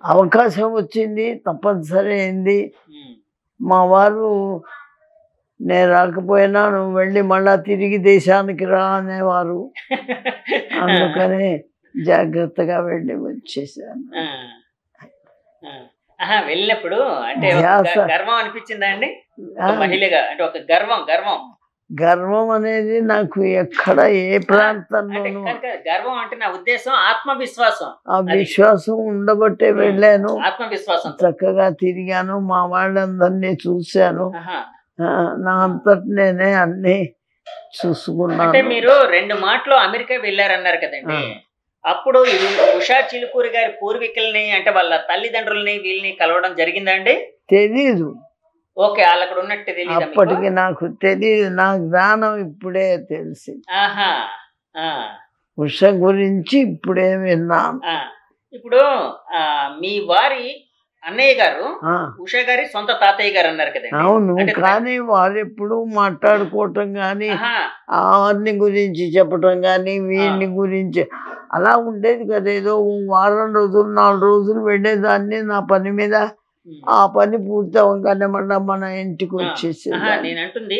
B: అవకాశం వచ్చింది, తప్పనిసరి అయింది. మా వారు నేను రాకపోయినా నువ్వు వెళ్ళి మళ్ళా తిరిగి దేశానికి రా అనేవారు. అందుకనే జాగ్రత్తగా వెళ్ళి వచ్చేసాను.
A: వెళ్ళినప్పుడు అంటే గర్వం అనిపించిందా అండి మహిళగా? అంటే ఒక గర్వం అనేది నాకు ఎక్కడ ఏ ప్రాంతంలోనూ గర్వం అంటే నా ఉద్దేశం ఆత్మవిశ్వాసం. ఆ విశ్వాసం ఉండబట్టే వెళ్ళాను. ఆత్మవిశ్వాసం చక్కగా తిరిగాను, మా వాళ్ళందరినీ చూశాను, నా అంతటి నేనే అన్ని చూసుకున్నాను. అంటే మీరు 2 మాటలు అమెరికా వెళ్ళారన్నారు కదండి, అప్పుడు ఉషా చిలుకూరి గారి పూర్వీకుల్ని అంటే వాళ్ళ తల్లిదండ్రుల్ని వీళ్ళని కలవడం జరిగిందా అండి? తెలీదు. ఓకే, వాళ్ళు అక్కడ ఉన్నట్టు తెలియదు అప్పటికి నాకు తెలియదు. నా జ్ఞానం ఇప్పుడే తెలిసి. ఉష గురించి ఇప్పుడే విన్నాను. ఇప్పుడు మీ వారి అన్నయ్య గారు ఉషా గారి సొంత తాతయ్య గారు అన్నారు కదండి. అవును, కానీ వారు ఎప్పుడు మాట్లాడుకోవటం కానీ వారిని గురించి చెప్పటం కానీ వీరిని గురించి అలా ఉండేది కదా. ఏదో వారం రోజులు 4 రోజులు వెళ్ళేదాన్ని నా పని మీద. ఆ పని పూర్తి అవ్వగానే మళ్ళీ మన ఇంటికి వచ్చేసి. నేను అంటుంది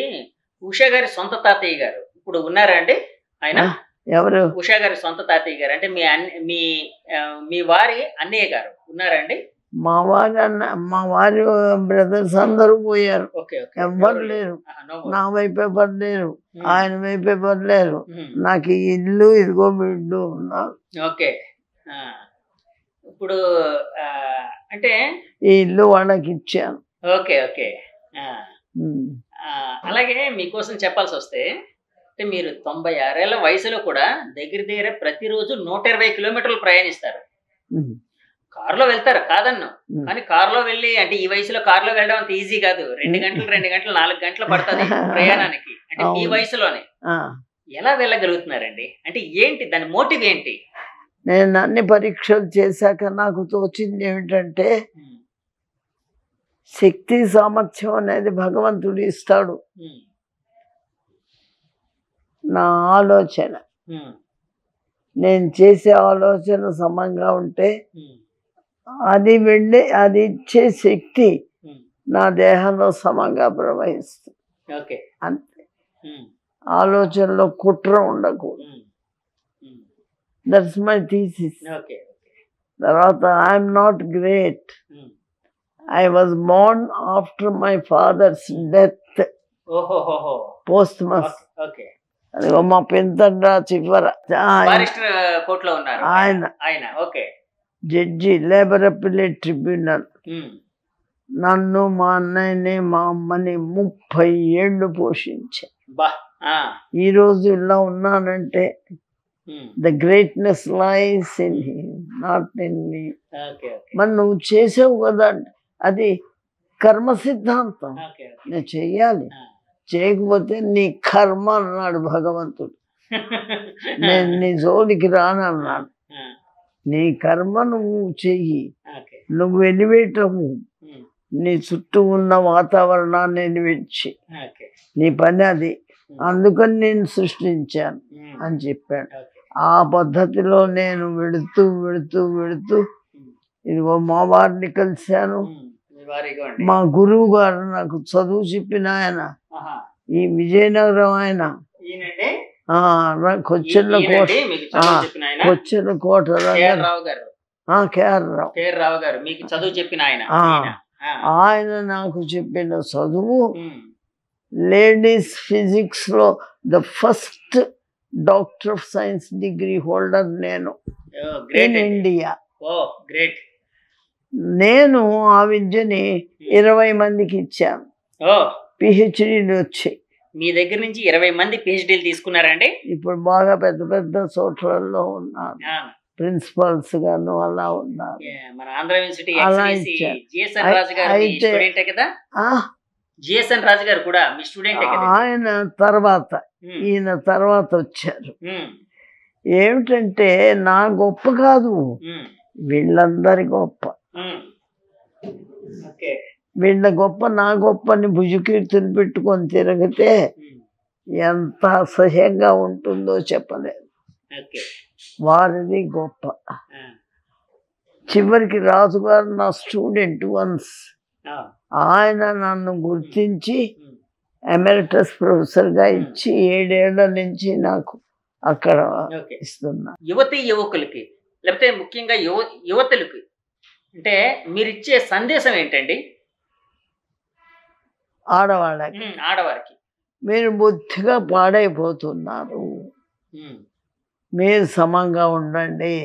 A: ఉషా గారి సొంత తాతయ్య గారు ఇప్పుడు ఉన్నారా అండి? ఆయన ఎవరు? ఉషా గారి సొంత తాతయ్య గారు అంటే మీ వారి అన్నయ్య గారు ఉన్నారా అండి? మా వారి బ్రదర్స్ అందరూ పోయారు. ఎవ్వరు లేరు, నా వైపు ఎవరు లేరు, ఆయన వైపు ఎవరు లేరు. నాకు ఈ ఇల్లు ఇదిగో వీళ్ళు ఉన్నారు. ఓకే, ఇప్పుడు అంటే ఈ ఇల్లు వాళ్ళకి ఇచ్చాను. Okay okay. అలాగే మీకోసం చెప్పాల్సి వస్తే అంటే మీరు 96 ఏళ్ల వయసులో కూడా దగ్గర ప్రతిరోజు 120 కిలోమీటర్లు ప్రయాణిస్తారు. కారులో వెళ్తారు కాదన్ను, కానీ కారులో వెళ్ళి అంటే ఈ వయసులో కారులో వెళ్ళడం అంత ఈజీ కాదు. 2 గంటలు 4 గంటలు పడుతుంది ప్రయాణానికి. అంటే ఈ వయసులోనే ఎలా వెళ్ళగలుగుతున్నారండి? అంటే ఏంటి దాని మోటివ్ ఏంటి? నేను అన్ని పరీక్షలు చేశాక నాకు తోచింది ఏమిటంటే శక్తి సామర్థ్యం అనేది భగవంతుడు ఇస్తాడు. నా ఆలోచన, నేను చేసే ఆలోచన సమంగా ఉంటే అది వెళ్ళి అది ఇచ్చే శక్తి నా దేహంలో సమంగా ప్రవహిస్తుంది. అంతే, ఆలోచనలో కుట్ర ఉండకూడదు. That's my thesis. తర్వాత I'm not great, I was born after my father's death, posthumous. అదిగో మా పెంతండ్రా చివర ఆయన జడ్జి లేబర్ అప్పీలేట్ ట్రిబ్యునల్. నన్ను మా అన్నయ్యని మా అమ్మని 30 ఏళ్ళు పోషించాను. ఈ రోజు ఇలా ఉన్నానంటే the greatness lies in him, not in me. మరి నువ్వు చేసావు కదా, అది కర్మ సిద్ధాంతం. నేను చెయ్యాలి, చేయకపోతే నీ కర్మ అన్నాడు భగవంతుడు. నేను నీ జోలికి రానన్నాడు. నీ కర్మ నువ్వు చెయ్యి, నువ్వు ఎలివేటము, నీ చుట్టూ ఉన్న వాతావరణాన్ని ఎలివేచి నీ పని అది, అందుకని నేను సృష్టించాను అని చెప్పాడు. ఆ పద్ధతిలో నేను వెళుతూ ఇదిగో మా వారిని కలిశాను. మా గురువు గారు నాకు చదువు చెప్పిన ఆయన, ఈ విజయనగరం ఆయన, కొచ్చెర్ల కోట కేఆర్ రావు గారు మీకు చదువు చెప్పిన ఆయన నాకు చెప్పిన చదువు లేడీస్ ఫిజిక్స్ లో the first doctor of science degree holder నేను ఇన్ ఇండియా. నేను ఆ విద్యని 20 మందికి ఇచ్చాను. పిహెచ్డీలు వచ్చాయి. మీ దగ్గర నుంచి 20 మంది పిహెచ్డీలు తీసుకున్నారండి? ఇప్పుడు బాగా పెద్ద చోట్లలో ఉన్నారు, ప్రిన్సిపల్స్ గాను అలా ఉన్నారు. మన ఆంధ్ర యూనివర్సిటీ జిఎస్ఎన్ రాజు గారు మీ స్టూడెంటే కదా? జిఎస్ఎన్ రాజు గారు కూడా మీ స్టూడెంటే కదా? ఆయన తర్వాత ఈయన తర్వాత వచ్చారు.
B: ఏమిటంటే నా గొప్ప కాదు, వీళ్ళందరి గొప్ప. వీళ్ళ గొప్ప నా గొప్పని భుజకీర్తులు పెట్టుకొని తిరిగితే ఎంత అసహ్యంగా ఉంటుందో చెప్పలేదు. వారిది గొప్ప. చివరికి రాజుగారు నా స్టూడెంట్ వన్స్, ఆయన నన్ను గుర్తించి ఎమెరిటస్ ప్రొఫెసర్గా ఇచ్చి 7 ఏళ్ల నుంచి నాకు అక్కడ ఇస్తున్నా.
A: యువతి యువకులకి లేకపోతే ముఖ్యంగా యువతులకి అంటే మీరు ఇచ్చే సందేశం ఏంటండి? ఆడవారికి
B: మీరు బుద్ధిగా పాడైపోతున్నారు, మీరు సమంగా ఉండండి,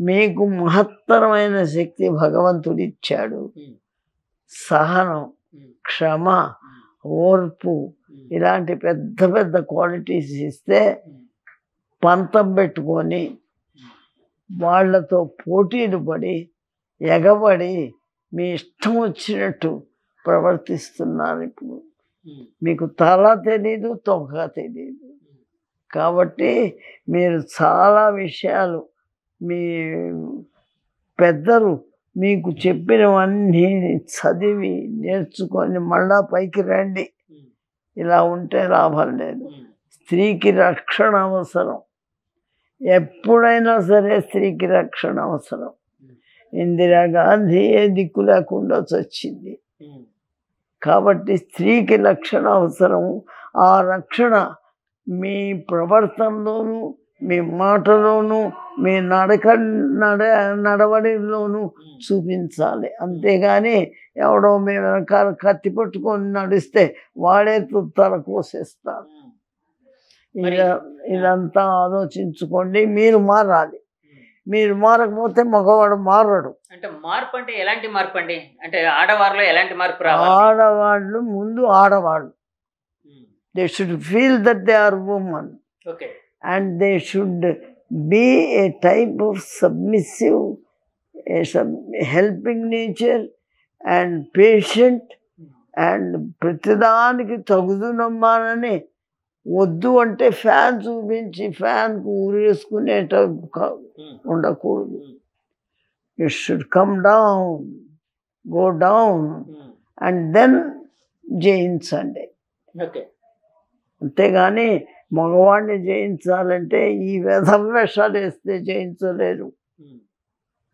B: మీకు మహత్తరమైన శక్తి భగవంతుడు ఇచ్చాడు. సహనం, క్షమ, ఓర్పు ఇలాంటి పెద్ద పెద్ద క్వాలిటీస్ ఇస్తే పంతం పెట్టుకొని వాళ్లతో పోటీలు పడి ఎగబడి మీ ఇష్టం వచ్చినట్టు ప్రవర్తిస్తున్నారు. ఇప్పుడు మీకు తల తెలీదు, తొక్క తెలీదు. కాబట్టి మీరు చాలా విషయాలు మీ పెద్దలు మీకు చెప్పినవన్నీ చదివి నేర్చుకొని మళ్ళా పైకి రండి. ఇలా ఉంటే లాభం లేదు. స్త్రీకి రక్షణ అవసరం, ఎప్పుడైనా సరే స్త్రీకి రక్షణ అవసరం. ఇందిరాగాంధీ ఏ దిక్కు లేకుండా చచ్చింది. కాబట్టి స్త్రీకి రక్షణ అవసరం. ఆ రక్షణ మీ ప్రవర్తనలోనూ, మీ మాటలోనూ, మీ నడవడిలోనూ చూపించాలి. అంతేగాని ఎవడో మీ వెనకాల కత్తి పట్టుకొని నడిస్తే వాడే తల కోసేస్తాడు. ఇదంతా ఆలోచించుకోండి. మీరు మారాలి. మీరు మారకపోతే మగవాడు మారడు.
A: అంటే మార్పు అంటే ఎలాంటి మార్పు అండి? అంటే ఆడవారిలో ఎలాంటి మార్పు రావాలి?
B: ఆడవాళ్ళు ముందు ఆడవాళ్ళు they should feel that they are women.
A: Okay.
B: And they should be a type of submissive, helping nature and patient and ప్రతిదానికి తగుదునమ్మానని, వద్దు అంటే ఫ్యాన్ చూపించి ఫ్యాన్కు ఊరేసుకునేట ఉండకూడదు. You should come down, go down and then జయించండి.
A: Okay.
B: అంతేగాని మగవాడిని జయించాలంటే ఈ వేషాలు వేస్తే జయించలేరు.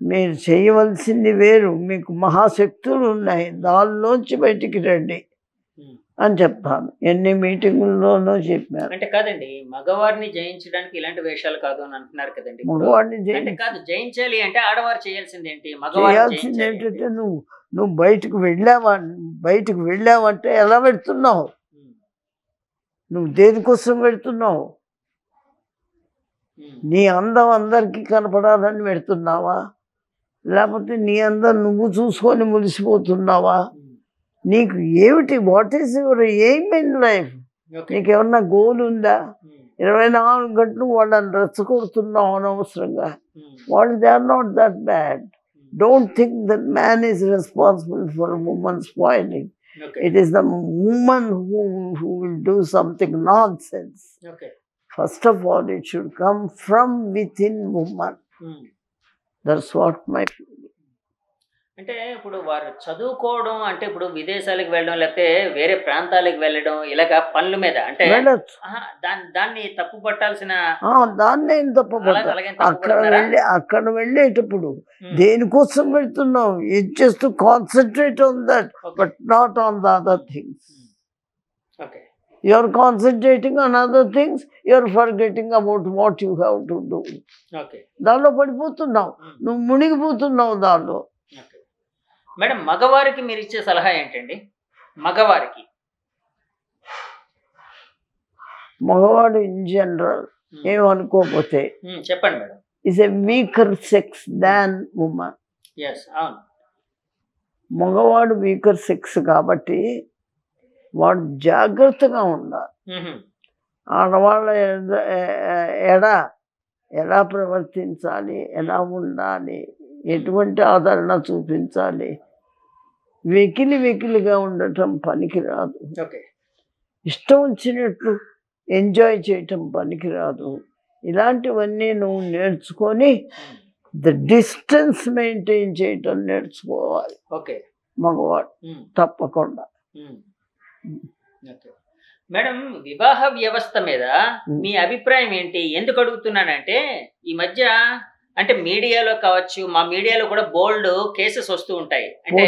B: మీరు చేయవలసింది వేరు. మీకు మహాశక్తులు ఉన్నాయి, దానిలోంచి బయటికి రండి అని చెప్తాను. ఎన్ని మీటింగుల్లోనో చెప్పాను.
A: అంటే కాదండి, మగవారిని జయించడానికి ఇలాంటి వేషాలు కాదు అని అంటున్నారు కదండి.
B: మగవాడిని
A: కాదు, జయించాలి అంటే ఆడవారు చేయాల్సింది ఏంటి?
B: చేయాల్సింది ఏంటంటే నువ్వు బయటకు వెళ్ళావంటే ఎలా పెడుతున్నావు? నువ్వు దేనికోసం పెడుతున్నావు? నీ అందం అందరికీ కనపడాలని పెడుతున్నావా? లేకపోతే నీ అందం నువ్వు చూసుకొని మురిసిపోతున్నావా? నీకు ఏమిటి? What is your aim in life? నీకేమన్నా గోల్ ఉందా? 24 గంటలు వాళ్ళని రెచ్చగొడుతున్నావు అనవసరంగా. వాళ్ళు they are not that bad. Don't think that man is responsible for women spoiling.
A: Okay.
B: It is the woman who will do something nonsense.
A: Okay.
B: First of all, it should come from within woman. That's what my feeling.
A: అంటే ఇప్పుడు వారు చదువుకోవడం అంటే ఇప్పుడు విదేశాలకు వెళ్ళడం లేకపోతే వేరే ప్రాంతాలకు వెళ్ళడం ఇలాగ పనుల మీద అంటే దాన్ని తప్పు పట్టాల్సిన
B: దాన్ని ఏం తప్పు పట్టాలి? అక్కడ వెళ్ళేటప్పుడు దేనికోసం వెళ్తున్నావు? It just concentrate on that but not on the other things. You are concentrating on other things, you are forgetting about what you have to do. దానిలో పడిపోతున్నావు, నువ్వు మునిగిపోతున్నావు దానిలో.
A: మేడం, మగవారికి మీరు ఇచ్చే సలహా ఏంటండి?
B: మగవాడు ఇన్ జనరల్ ఏమనుకోకపోతే
A: చెప్పండి madam,
B: is a weaker sex than women. మగవాడు వీకర్ సెక్స్ కాబట్టి వాడు జాగ్రత్తగా ఉండాలి. ఆడవాళ్ళ ఎలా ప్రవర్తించాలి, ఎలా ఉండాలి, ఎటువంటి ఆదరణ చూపించాలి. వెకిలిగా ఉండటం పనికిరాదు. ఇష్టం వచ్చినట్లు ఎంజాయ్ చేయటం పనికిరాదు. ఇలాంటివన్నీ నువ్వు నేర్చుకొని ద డిస్టెన్స్ మెయింటైన్ చేయటం నేర్చుకోవాలి
A: ఓకే
B: మగవాడు తప్పకుండా.
A: మేడం, వివాహ వ్యవస్థ మీద మీ అభిప్రాయం ఏంటి? ఎందుకు అడుగుతున్నానంటే ఈ మధ్య అంటే మీడియాలో కావచ్చు, మా మీడియాలో కూడా బోల్డ్ కేసెస్ వస్తూ ఉంటాయి. అంటే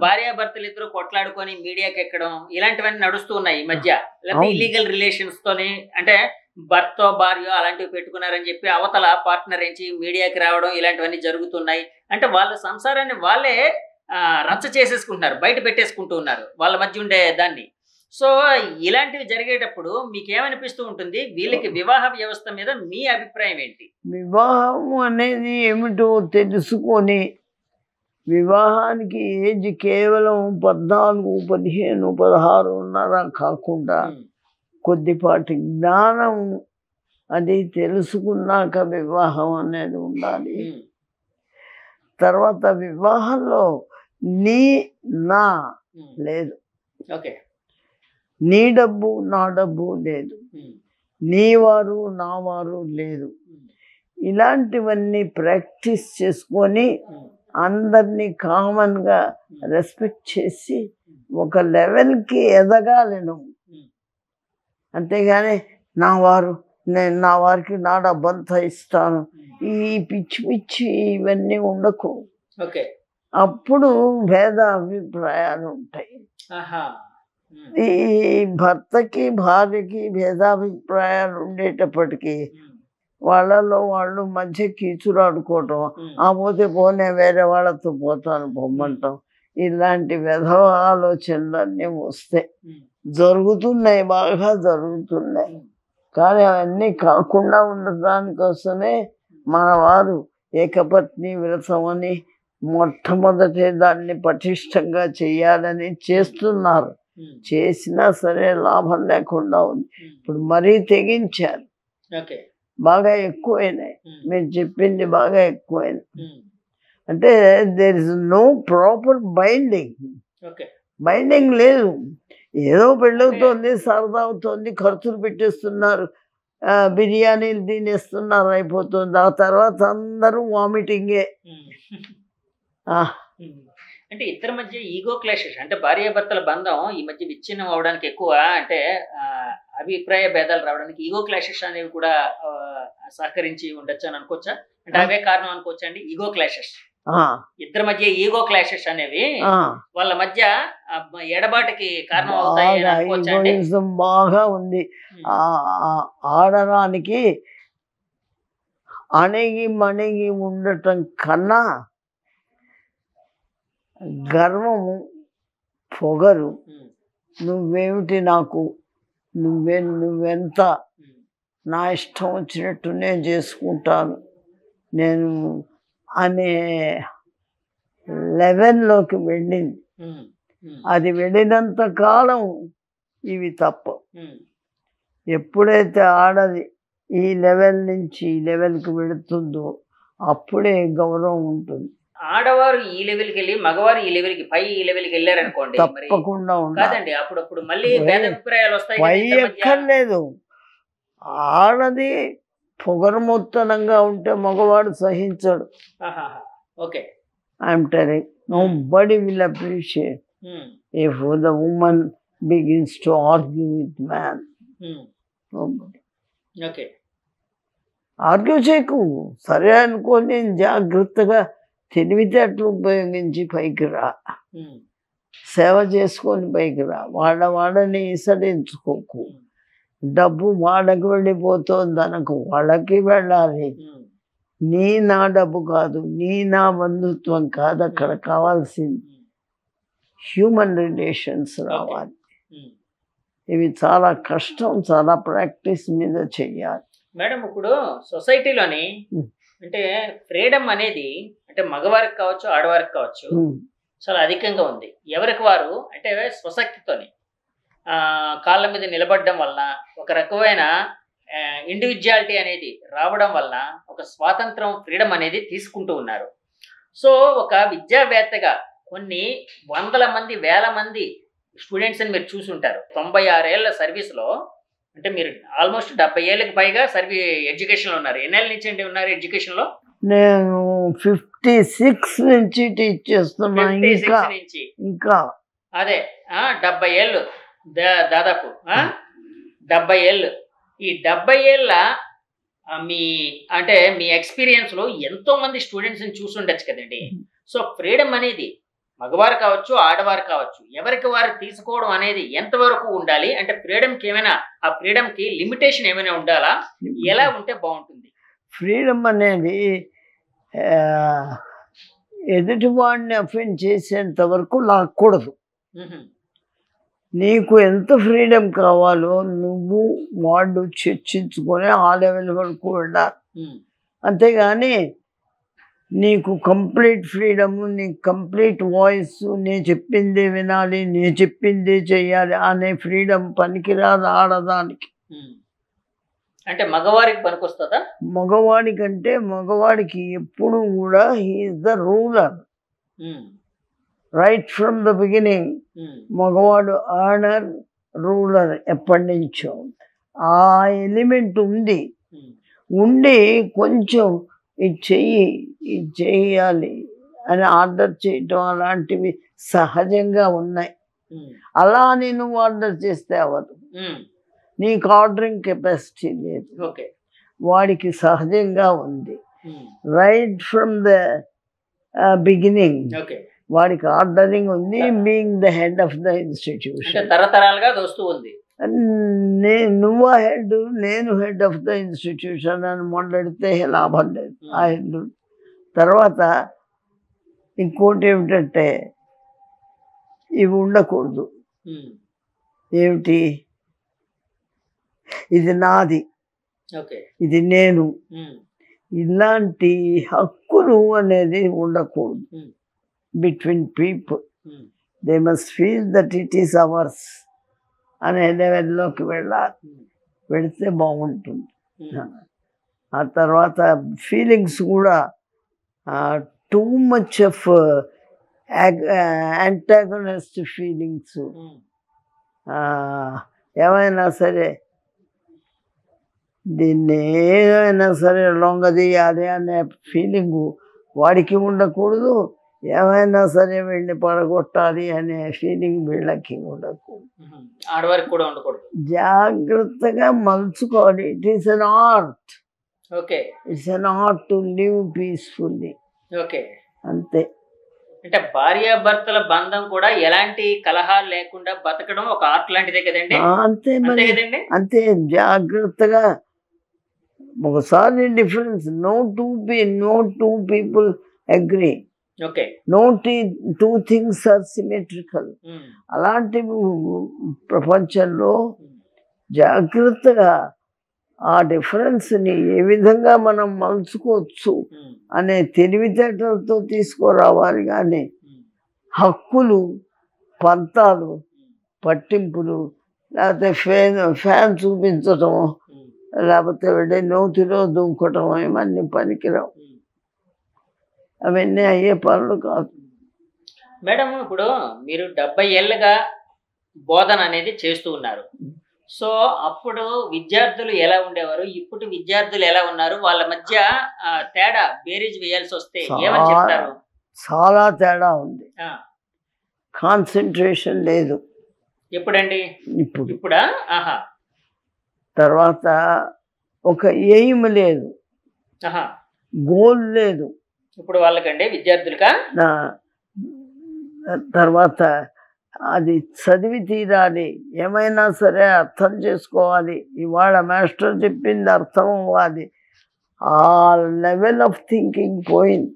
A: భార్యాభర్తలు ఇద్దరు కొట్లాడుకొని మీడియాకి ఎక్కడం ఇలాంటివన్నీ నడుస్తూ ఉన్నాయి ఈ మధ్య. లేకపోతే ఇల్లీగల్ రిలేషన్స్ తోని అంటే భర్త భార్య అలాంటివి పెట్టుకున్నారని చెప్పి అవతల పార్ట్నర్ నుంచి మీడియాకి రావడం ఇలాంటివన్నీ జరుగుతున్నాయి. అంటే వాళ్ళ సంసారాన్ని వాళ్ళే రచ్చ చేసేసుకుంటున్నారు, బయట పెట్టేసుకుంటూ ఉన్నారు వాళ్ళ మధ్య ఉండే దాన్ని. సో ఇలాంటివి జరిగేటప్పుడు మీకేమనిపిస్తూ ఉంటుంది? వీళ్ళకి వివాహ వ్యవస్థ మీద మీ అభిప్రాయం ఏంటి?
B: వివాహం అనేది ఏమిటో తెలుసుకొని, వివాహానికి ఏజ్ కేవలం 14, 15, 16 కాకుండా కొద్దిపాటి జ్ఞానం అది తెలుసుకున్నాక వివాహం అనేది ఉండాలి. తర్వాత వివాహంలో నీ నా లేదు, నీ డబ్బు నా డబ్బు లేదు, నీ వారు నా వారు లేదు. ఇలాంటివన్నీ ప్రాక్టీస్ చేసుకొని అందరినీ కామన్గా రెస్పెక్ట్ చేసి ఒక లెవెల్కి ఎదగాలి నువ్వు. అంతేగాని నా వారు, నేను నా వారికి నా డబ్బంతా ఇస్తాను, ఈ పిచ్చి పిచ్చి ఇవన్నీ ఉండకు. అప్పుడు భేద అభిప్రాయాలు ఉంటాయి. ఈ భర్తకి భార్యకి భేదాభిప్రాయాలు ఉండేటప్పటికీ వాళ్ళలో వాళ్ళు మధ్య కీచులాడుకోవటం, ఆ పోతే పోనే వేరే వాళ్ళతో పోతాను పొమ్మంటాం, ఇలాంటి విధవ ఆలోచనలన్నీ వస్తాయి. జరుగుతున్నాయి, బాగా జరుగుతున్నాయి. కానీ అవన్నీ కాకుండా ఉండడానికోసమే మన వారు ఏకపత్ని వ్రతం అని మొట్టమొదటి దాన్ని పటిష్టంగా చేయాలని చేస్తున్నారు. చేసినా సరే లాభం లేకుండా ఉంది. ఇప్పుడు మరీ తెగించారు, బాగా ఎక్కువైనాయి. మీరు చెప్పింది బాగా ఎక్కువైంది. అంటే there is no proper binding. Binding లేదు. ఏదో పెళ్ళవుతోంది, సరదా అవుతోంది, ఖర్చులు పెట్టేస్తున్నారు, బిర్యానీలు తినేస్తున్నారు, అయిపోతుంది. ఆ తర్వాత అందరూ వామిటింగే.
A: అంటే ఇద్దరి మధ్య ఈగో క్లాషెస్, అంటే భార్యాభర్తల బంధం ఈ మధ్య విచ్ఛిన్నం అవడానికి ఎక్కువ అంటే అభిప్రాయ భేదాలు రావడానికి ఈగో క్లాషెస్ అనేవి కూడా సహకరించి ఉండొచ్చు అని అనుకోవచ్చా? అంటే అవే కారణం అనుకోవచ్చా అండి? ఈగో క్లాషెస్, ఇద్దరి మధ్య ఈగో క్లాషెస్ అనేవి వాళ్ళ మధ్య ఎడబాటుకి కారణం అవుతాయి.
B: బాగా ఉంది. ఆడడానికి అణిగి మణిగి ఉండటం కన్నా గర్వము, పొగరు, నువ్వేమిటి నాకు, నువ్వెంత, నా ఇష్టం వచ్చినట్టు నేను చేసుకుంటాను నేను అనే లెవెల్లోకి వెళ్ళింది. అది వెళ్ళినంత కాలం ఇవి తప్ప. ఎప్పుడైతే ఆడది ఈ లెవెల్ నుంచి ఈ లెవెల్కి వెళుతుందో అప్పుడే గౌరవం ఉంటుంది.
A: ఆడవారు ఈ లెవెల్కి వెళ్ళి మగవారు ఈ లెవెల్కి పై ఈ లెవెల్కి వెళ్ళారనుకోండి,
B: తప్పకుండా
A: కాదండి, అప్పుడు మళ్ళీ భేదాభిప్రాయాలు వస్తాయి.
B: పై ఎక్కర్లేదు. ఆడది పొగరమొత్తనంగా ఉంటే మగవాడు సహించడు. I'm telling, nobody will appreciate if the woman begins to argue with man. Argue చేయకు, సరే అనుకోని జాగ్రత్తగా తెలివితేటలు ఉపయోగించి పైకి రా, సేవ చేసుకొని పైకి రా. వాళ్ళని ఇసడించుకోకు. డబ్బు వాళ్ళకి వెళ్ళిపోతుంది అనకు, వాళ్ళకి వెళ్ళాలి. నీ నా డబ్బు కాదు, నీ నా బంధుత్వం కాదు, అక్కడ కావాల్సింది హ్యూమన్ రిలేషన్స్ రావాలి. ఇవి చాలా కష్టం, చాలా ప్రాక్టీస్ మీద చెయ్యాలి.
A: మేడం, ఇప్పుడు సొసైటీలోని అంటే ఫ్రీడమ్ అనేది అంటే మగవారికి కావచ్చు ఆడవారికి కావచ్చు చాలా అధికంగా ఉంది. ఎవరికి వారు అంటే స్వశక్తితోని కాళ్ళ మీద నిలబడడం వలన ఒక రకమైన ఇండివిజువాలిటీ అనేది రావడం వలన ఒక స్వాతంత్రం, ఫ్రీడమ్ అనేది తీసుకుంటూ ఉన్నారు. సో ఒక విద్యావేత్తగా కొన్ని వందల మంది, వేల మంది స్టూడెంట్స్ అని మీరు చూసి ఉంటారు. 96 ఏళ్ల సర్వీస్లో అంటే మీరు ఆల్మోస్ట్ 70 ఏళ్ళకి పైగా ఎడ్యుకేషన్ లో ఉన్నారు. ఎన్నేళ్ళ నుంచి అండి ఉన్నారు ఎడ్యుకేషన్ లో?
B: నేను 56 నుంచి టీచ్ చేస్తున్నా.
A: 56 నుంచి
B: ఇంకా
A: అదే 70 ఏళ్ళు దాదాపు 70 ఏళ్ళు. ఈ 70 ఏళ్ళ మీ ఎక్స్పీరియన్స్ లో ఎంతో మంది స్టూడెంట్స్ ని చూసి ఉండొచ్చు కదండి. సో ఫ్రీడమ్ అనేది మగవారు కావచ్చు, ఆడవారు కావచ్చు, ఎవరికి వారు తీసుకోవడం అనేది ఎంతవరకు ఉండాలి? అంటే ఫ్రీడమ్కి ఏమైనా, ఆ ఫ్రీడమ్కి లిమిటేషన్ ఏమైనా ఉండాలా? ఎలా ఉంటే బాగుంటుంది?
B: ఫ్రీడమ్ అనేది ఎదుటివాడిని అఫెండ్ చేసేంత వరకు లాక్కూడదు. నీకు ఎంత ఫ్రీడమ్ కావాలో నువ్వు వాళ్ళు చర్చించుకొని ఆ లెవెల్ వరకు వెళ్ళాలి. అంతేగాని నీకు కంప్లీట్ ఫ్రీడమ్, నీకు కంప్లీట్ వాయిస్, నేను చెప్పిందే వినాలి, నేను చెప్పిందే చెయ్యాలి అనే ఫ్రీడమ్ పనికిరాదు ఆడదానికి.
A: అంటే మగవారికి పనికొస్తుందా?
B: మగవాడికంటే మగవాడికి ఎప్పుడు కూడా he is the ruler. Right from the beginning మగవాడు ఆర్డర్, రూలర్ ఎప్పటి నుంచో ఆ ఎలిమెంట్ ఉండి కొంచెం ఇది చెయ్యాలి అని ఆర్డర్ చేయటం అలాంటివి సహజంగా ఉన్నాయి. అలా నేను ఆర్డర్ చేస్తే అవ్వదు. నీకు ఆర్డరింగ్ కెపాసిటీ లేదు, వాడికి సహజంగా ఉంది. రైట్ ఫ్రమ్ ద బిగినింగ్ వాడికి ఆర్డరింగ్ ఉంది. Being the head of the institution
A: తరతరాలుగా వస్తూ ఉంది.
B: నువ్వు హెడ్, నేను హెడ్ ఆఫ్ ద ఇన్స్టిట్యూషన్ అని మొదలెడితే లాభం లేదు. ఆ హెడ్ తర్వాత ఇంకోటి ఏమిటంటే ఇవి ఉండకూడదు. ఏమిటి? ఇది నాది, ఇది నేను, ఇలాంటి హక్కులు అనేది ఉండకూడదు between people. They must feel that it is hours అనే లెవెల్లోకి వెళితే బాగుంటుంది. ఆ తర్వాత ఫీలింగ్స్ కూడా too much of antagonist feelings ఏమైనా సరే దీన్ని ఏమైనా సరే లొంగదీయాలి అనే ఫీలింగు వాడికి ఉండకూడదు. ఏమైనా సరే వీళ్ళని పడగొట్టాలి అనే ఫీలింగ్ వీళ్ళకి ఉండకూడదు.
A: ఆడవారికి కూడా ఉండకూడదు.
B: జాగ్రత్తగా మలుచుకోవాలి. It is an art. It's an art to live peacefully. అంతే.
A: అంటే భార్యాభర్తల బంధం కూడా ఎలాంటి కలహాలు లేకుండా బతకడం ఒక ఆర్ట్ లాంటిదే కదండి.
B: అంతే మరి, అంతే. జాగ్రత్తగా ఒకసారి difference, no two people agree, no two things are symmetrical. అలాంటి ప్రపంచంలో జాగ్రత్తగా ఆ డిఫరెన్స్ని ఏ విధంగా మనం మలుచుకోవచ్చు అనే తెలివితేటలతో తీసుకురావాలి. కానీ హక్కులు, పంతాలు, పట్టింపులు, లేకపోతే ఫ్యాన్ చూపించటం, లేకపోతే వెళ్ళి నోతిలో దూకటం ఇవన్నీ పనికిరావు. అవన్నీ అయ్యే పనులు కాదు.
A: మేడం, ఇప్పుడు మీరు 70 ఏళ్ళుగా బోధన అనేది చేస్తూ ఉన్నారు. సో అప్పుడు విద్యార్థులు ఎలా ఉండేవారు, ఇప్పుడు విద్యార్థులు ఎలా ఉన్నారు, వాళ్ళ మధ్య తేడా బేరీజ్ వేయాల్సి వస్తే ఏమని చెప్తారు?
B: చాలా తేడా ఉంది. కాన్సన్ట్రేషన్ లేదు.
A: ఎప్పుడండి? ఇప్పుడా?
B: తర్వాత ఒక ఎయిమ్ లేదు, గోల్ లేదు
A: ఇప్పుడు వాళ్ళకండి, విద్యార్థులుగా.
B: తర్వాత అది చదివి తీరాలి, ఏమైనా సరే అర్థం చేసుకోవాలి, ఇవాళ మాస్టర్ చెప్పింది అర్థం అవ్వాలి. ఆ లెవెల్ ఆఫ్ థింకింగ్ పోయింది.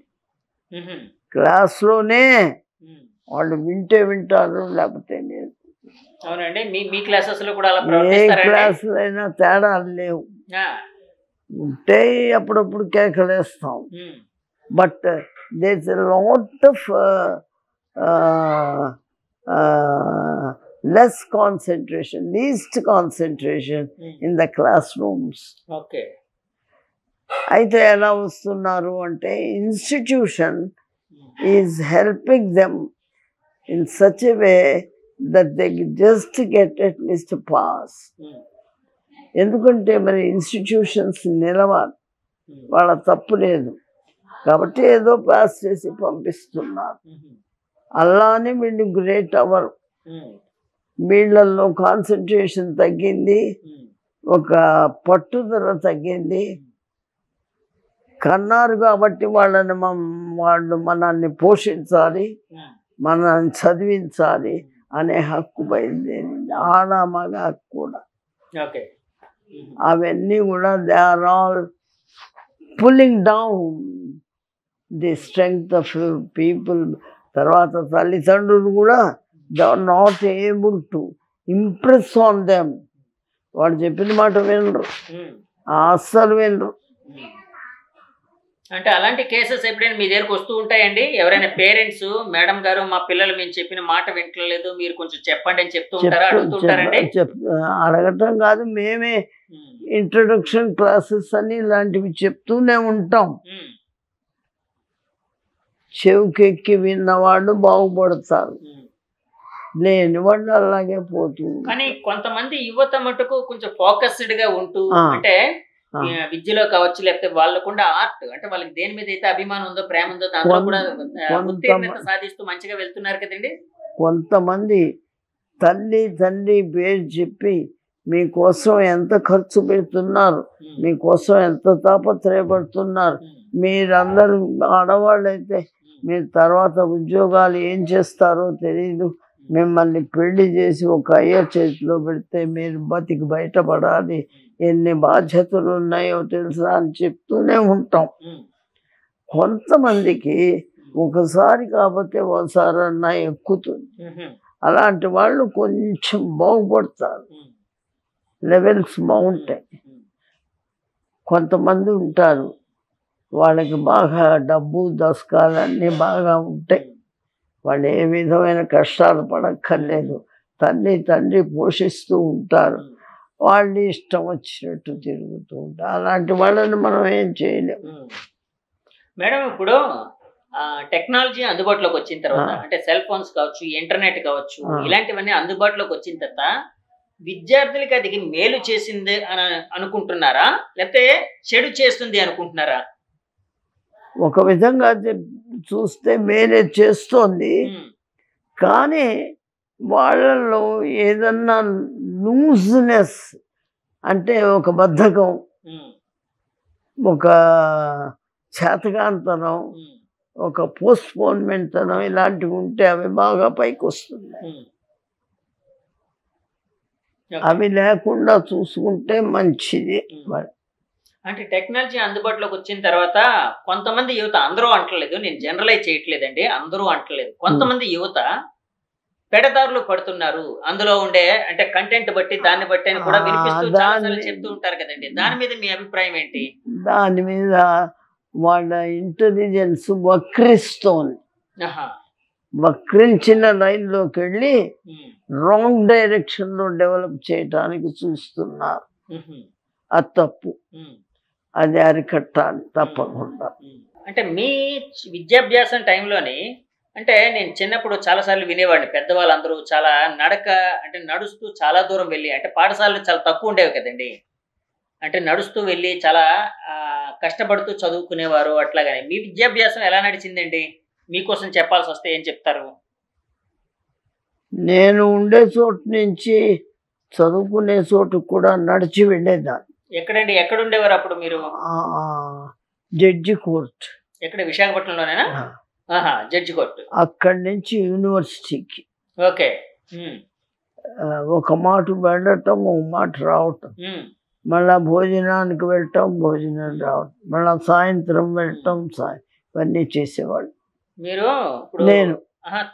B: క్లాస్లోనే వాళ్ళు వింటే వింటారు, లేకపోతే లేదు.
A: అవునండి. మీ క్లాసెస్లో కూడా
B: ఏ క్లాసులో అయినా తేడాలు లేవు. ఉంటే అప్పుడప్పుడు కేకలేస్తాం. But there is a lot of less concentration, least concentration in the classrooms. అయితే ఎలా వస్తున్నారు అంటే institution is helping them in such a way that they just get at least a pass. ఎందుకంటే మరి ఇన్స్టిట్యూషన్స్ నిలవాలి, వాళ్ళ తప్పు లేదు కాబట్టి ఏదో పాస్ చేసి పంపిస్తున్నారు. అలానే వీళ్ళు గ్రేట్ అవ్వరు, వీళ్ళల్లో కాన్సన్ట్రేషన్ తగ్గింది, ఒక పట్టుదల తగ్గింది. కన్నారు కాబట్టి వాళ్ళు మనల్ని పోషించాలి, మనల్ని చదివించాలి అనే హక్కు బయలుదేరింది. ఆడ మగ హక్కు కూడా. అవన్నీ కూడా they are all pulling down the strength of people. తర్వాత తల్లిదండ్రులు కూడా they are not able to impress on them. వాడు చెప్పిన మాట వినరు, అస్సలు వినరు.
A: అంటే అలాంటి కేసెస్ ఎప్పుడైనా మీ దగ్గరకు వస్తూ ఉంటాయండి? ఎవరైనా పేరెంట్స్ మేడం గారు మా పిల్లలు మేము చెప్పిన మాట వింటలేదు, మీరు కొంచెం చెప్పండి అని చెప్తూ ఉంటారా, అడుగుతుంటారండి?
B: అడగటం కాదు, మేమే ఇంట్రొడక్షన్ క్లాసెస్ అని ఇలాంటివి చెప్తూనే ఉంటాం. చెవికెక్కి విన్నవాళ్ళు బాగుపడతారు, లేని వాళ్ళు అలాగే పోతుంది.
A: కానీ కొంతమంది యువత మటుకు కొంచెం ఫోకస్డ్ గా ఉంటూ, అంటే విద్యలో కావచ్చు లేకపోతే వాళ్ళకుండా ఆర్ట్, అంటే వాళ్ళకి దేని మీద అయితే అభిమానం ఉందో ప్రేమ ఉందో దాంట్లో కూడా ఉత్తీర్ణత సాధిస్తూ మంచిగా వెళ్తున్నారు కదండి.
B: కొంతమంది తండ్రి పేరు చెప్పి మీకోసం ఎంత ఖర్చు పెడుతున్నారు, మీకోసం ఎంత తాపత్రయపడుతున్నారు, మీరందరూ ఆడవాళ్ళైతే మీరు తర్వాత ఉద్యోగాలు ఏం చేస్తారో తెలీదు, మిమ్మల్ని పెళ్లి చేసి ఒక అయ్య చేతిలో పెడితే మీరు బతికి బయటపడాలి, ఎన్ని బాధ్యతలు ఉన్నాయో తెలుసా అని చెప్తూనే ఉంటాం. కొంతమందికి ఒకసారి కాకపోతే ఒకసారన్నా ఎక్కుతుంది. అలాంటి వాళ్ళు కొంచెం బాగుపడతారు, లెవెల్స్ బాగుంటాయి. కొంతమంది ఉంటారు వాళ్ళకి బాగా డబ్బు దశకాలు అన్నీ బాగా ఉంటాయి, వాళ్ళు ఏ విధమైన కష్టాలు పడక్కర్లేదు, తండ్రి పోషిస్తూ ఉంటారు, వాళ్ళు ఇష్టం వచ్చినట్టు తిరుగుతూ ఉంటారు. అలాంటి వాళ్ళని మనం ఏం చేయలేము.
A: మేడం ఇప్పుడు టెక్నాలజీ అందుబాటులోకి వచ్చిన తర్వాత, అంటే సెల్ ఫోన్స్ కావచ్చు, ఇంటర్నెట్ కావచ్చు, ఇలాంటివన్నీ అందుబాటులోకి వచ్చిన తర్వాత విద్యార్థులకి అది మేలు చేసింది అని అనుకుంటున్నారా, లేకపోతే చెడు చేస్తుంది అనుకుంటున్నారా?
B: ఒక విధంగా చూస్తే మేలే చేస్తోంది, కానీ వాళ్ళలో ఏదన్నా లూజ్నెస్ అంటే ఒక బద్ధకం, ఒక చేతకాంతనం, ఒక పోస్ట్పోన్మెంట్ తనం ఇలాంటివి ఉంటే అవి బాగా పైకి వస్తున్నాయి. అవి లేకుండా చూసుకుంటే మంచిది.
A: అంటే టెక్నాలజీ అందుబాటులోకి వచ్చిన తర్వాత కొంతమంది యువత, అందరూ అంటలేదు, నేను జనరలైజ్ చేయట్లేదండి, అందరూ అంటలేదు, కొంతమంది యువత పెడదారులు పడుతున్నారు, అందులో ఉండే అంటే కంటెంట్ బట్టి దాన్ని బట్టి అని కూడా వినిపిస్తూ చాలాసార్లు చెప్తూ ఉంటారు కదండి. దాని మీద మీ అభిప్రాయం ఏంటి?
B: దాని మీద వాళ్ళ ఇంటెలిజెన్స్ వక్రిస్తోంది, వక్రించిన లైన్లోకి వెళ్ళి రాంగ్ డైరెక్షన్లో డెవలప్ చేయడానికి చూస్తున్నారు. అది తప్పు, అది అరికట్టాలి తప్పకుండా.
A: అంటే మీ విద్యాభ్యాసం టైంలోని, అంటే నేను చిన్నప్పుడు చాలాసార్లు వినేవాడిని, పెద్దవాళ్ళందరూ చాలా నడక, అంటే నడుస్తూ చాలా దూరం వెళ్ళి, అంటే పాఠశాలలు చాలా తక్కువ ఉండేవి కదండి, అంటే నడుస్తూ వెళ్ళి చాలా కష్టపడుతూ చదువుకునేవారు. అట్లాగానే మీ విద్యాభ్యాసం ఎలా నడిచిందండి? మీకోసం చెప్పాల్సి వస్తే ఏం చెప్తారు?
B: నేను ఉండే చోటు నుంచి చదువుకునే చోటు కూడా నడిచి వెళ్ళేదాన్ని.
A: ఎక్కడండి, ఎక్కడ ఉండేవారు అప్పుడు మీరు?
B: Judge court.
A: ఎక్కడ, విశాఖపట్నంలోనేనా? Judge court.
B: అక్కడి నుంచి యూనివర్సిటీకి
A: ఓకే,
B: ఒక మాట వెళ్ళటం, ఒక మాట రావటం, మళ్ళా భోజనానికి వెళ్ళటం, భోజనం రావటం, మళ్ళా సాయంత్రం వెళ్ళటం, ఇవన్నీ చేసేవాళ్ళు.
A: మీరు
B: నేను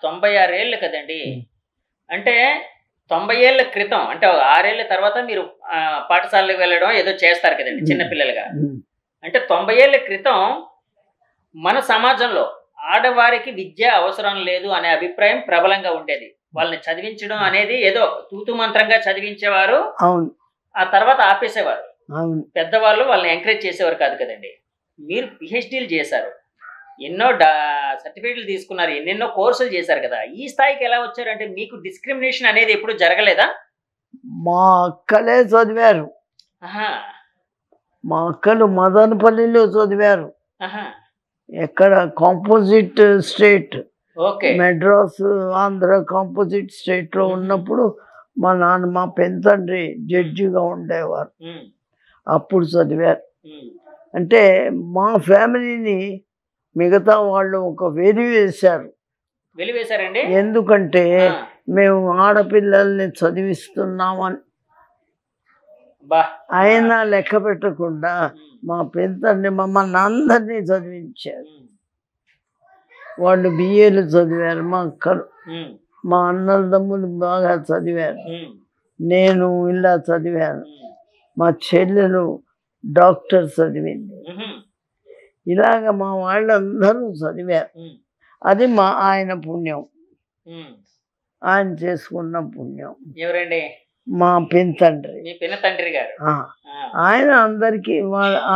A: 96 ఏళ్ళు కదండి, అంటే 90 ఏళ్ల క్రితం, అంటే 6 ఏళ్ల తర్వాత మీరు పాఠశాలకు వెళ్ళడం ఏదో చేస్తారు కదండి చిన్నపిల్లలుగా. అంటే 90 ఏళ్ల క్రితం మన సమాజంలో ఆడవారికి విద్య అవసరం లేదు అనే అభిప్రాయం ప్రబలంగా ఉండేది. వాళ్ళని చదివించడం అనేది ఏదో తూతు మంత్రంగా చదివించేవారు, ఆ తర్వాత ఆపేసేవారు. పెద్దవాళ్ళు వాళ్ళని ఎంకరేజ్ చేసేవారు కాదు కదండి. మీరు పిహెచ్డీలు చేశారు, ఎన్నో సర్టిఫికేట్లు తీసుకున్నారు, ఎన్నెన్నో కోర్సులు చేశారు కదా, ఈ స్థాయికి ఎలా వచ్చారు? అంటే మీకు డిస్క్రిమినేషన్ అనేది ఎప్పుడు జరగలేదా?
B: మా అక్కలే చదివారు,
A: ఆహా.
B: మా అక్కలు మదనపల్లిలో చదివారు.
A: ఆహా.
B: ఎక్కడ composite state,
A: okay.
B: Madras Andhra composite స్టేట్లో ఉన్నప్పుడు మా నాన్న మా పెంతండ్రి జడ్జిగా ఉండేవారు. అప్పుడు చదివారు. అంటే మా ఫ్యామిలీని మిగతా వాళ్ళు ఒక వెలివేశారు.
A: వెలివేశారండి?
B: ఎందుకంటే మేము ఆడపిల్లల్ని చదివిస్తున్నామని. ఆయన లెక్క పెట్టకుండా మా పెంతండ్రి మమ్మల్ని అందరినీ చదివించారు. వాళ్ళు బిఏలు చదివారు, మా అక్కలు. మా అన్నల తమ్ములు బాగా చదివారు. నేను ఇలా చదివాను. మా చెల్లెలు డాక్టర్ చదివింది. ఇలాగ మా వాళ్ళందరూ చదివారు. అది ఆయన పుణ్యం, ఆయన చేసుకున్న పుణ్యం.
A: ఎవరండి?
B: మా పెంతండ్రి.
A: మీ పినతండ్రి గారు.
B: ఆయన అందరికి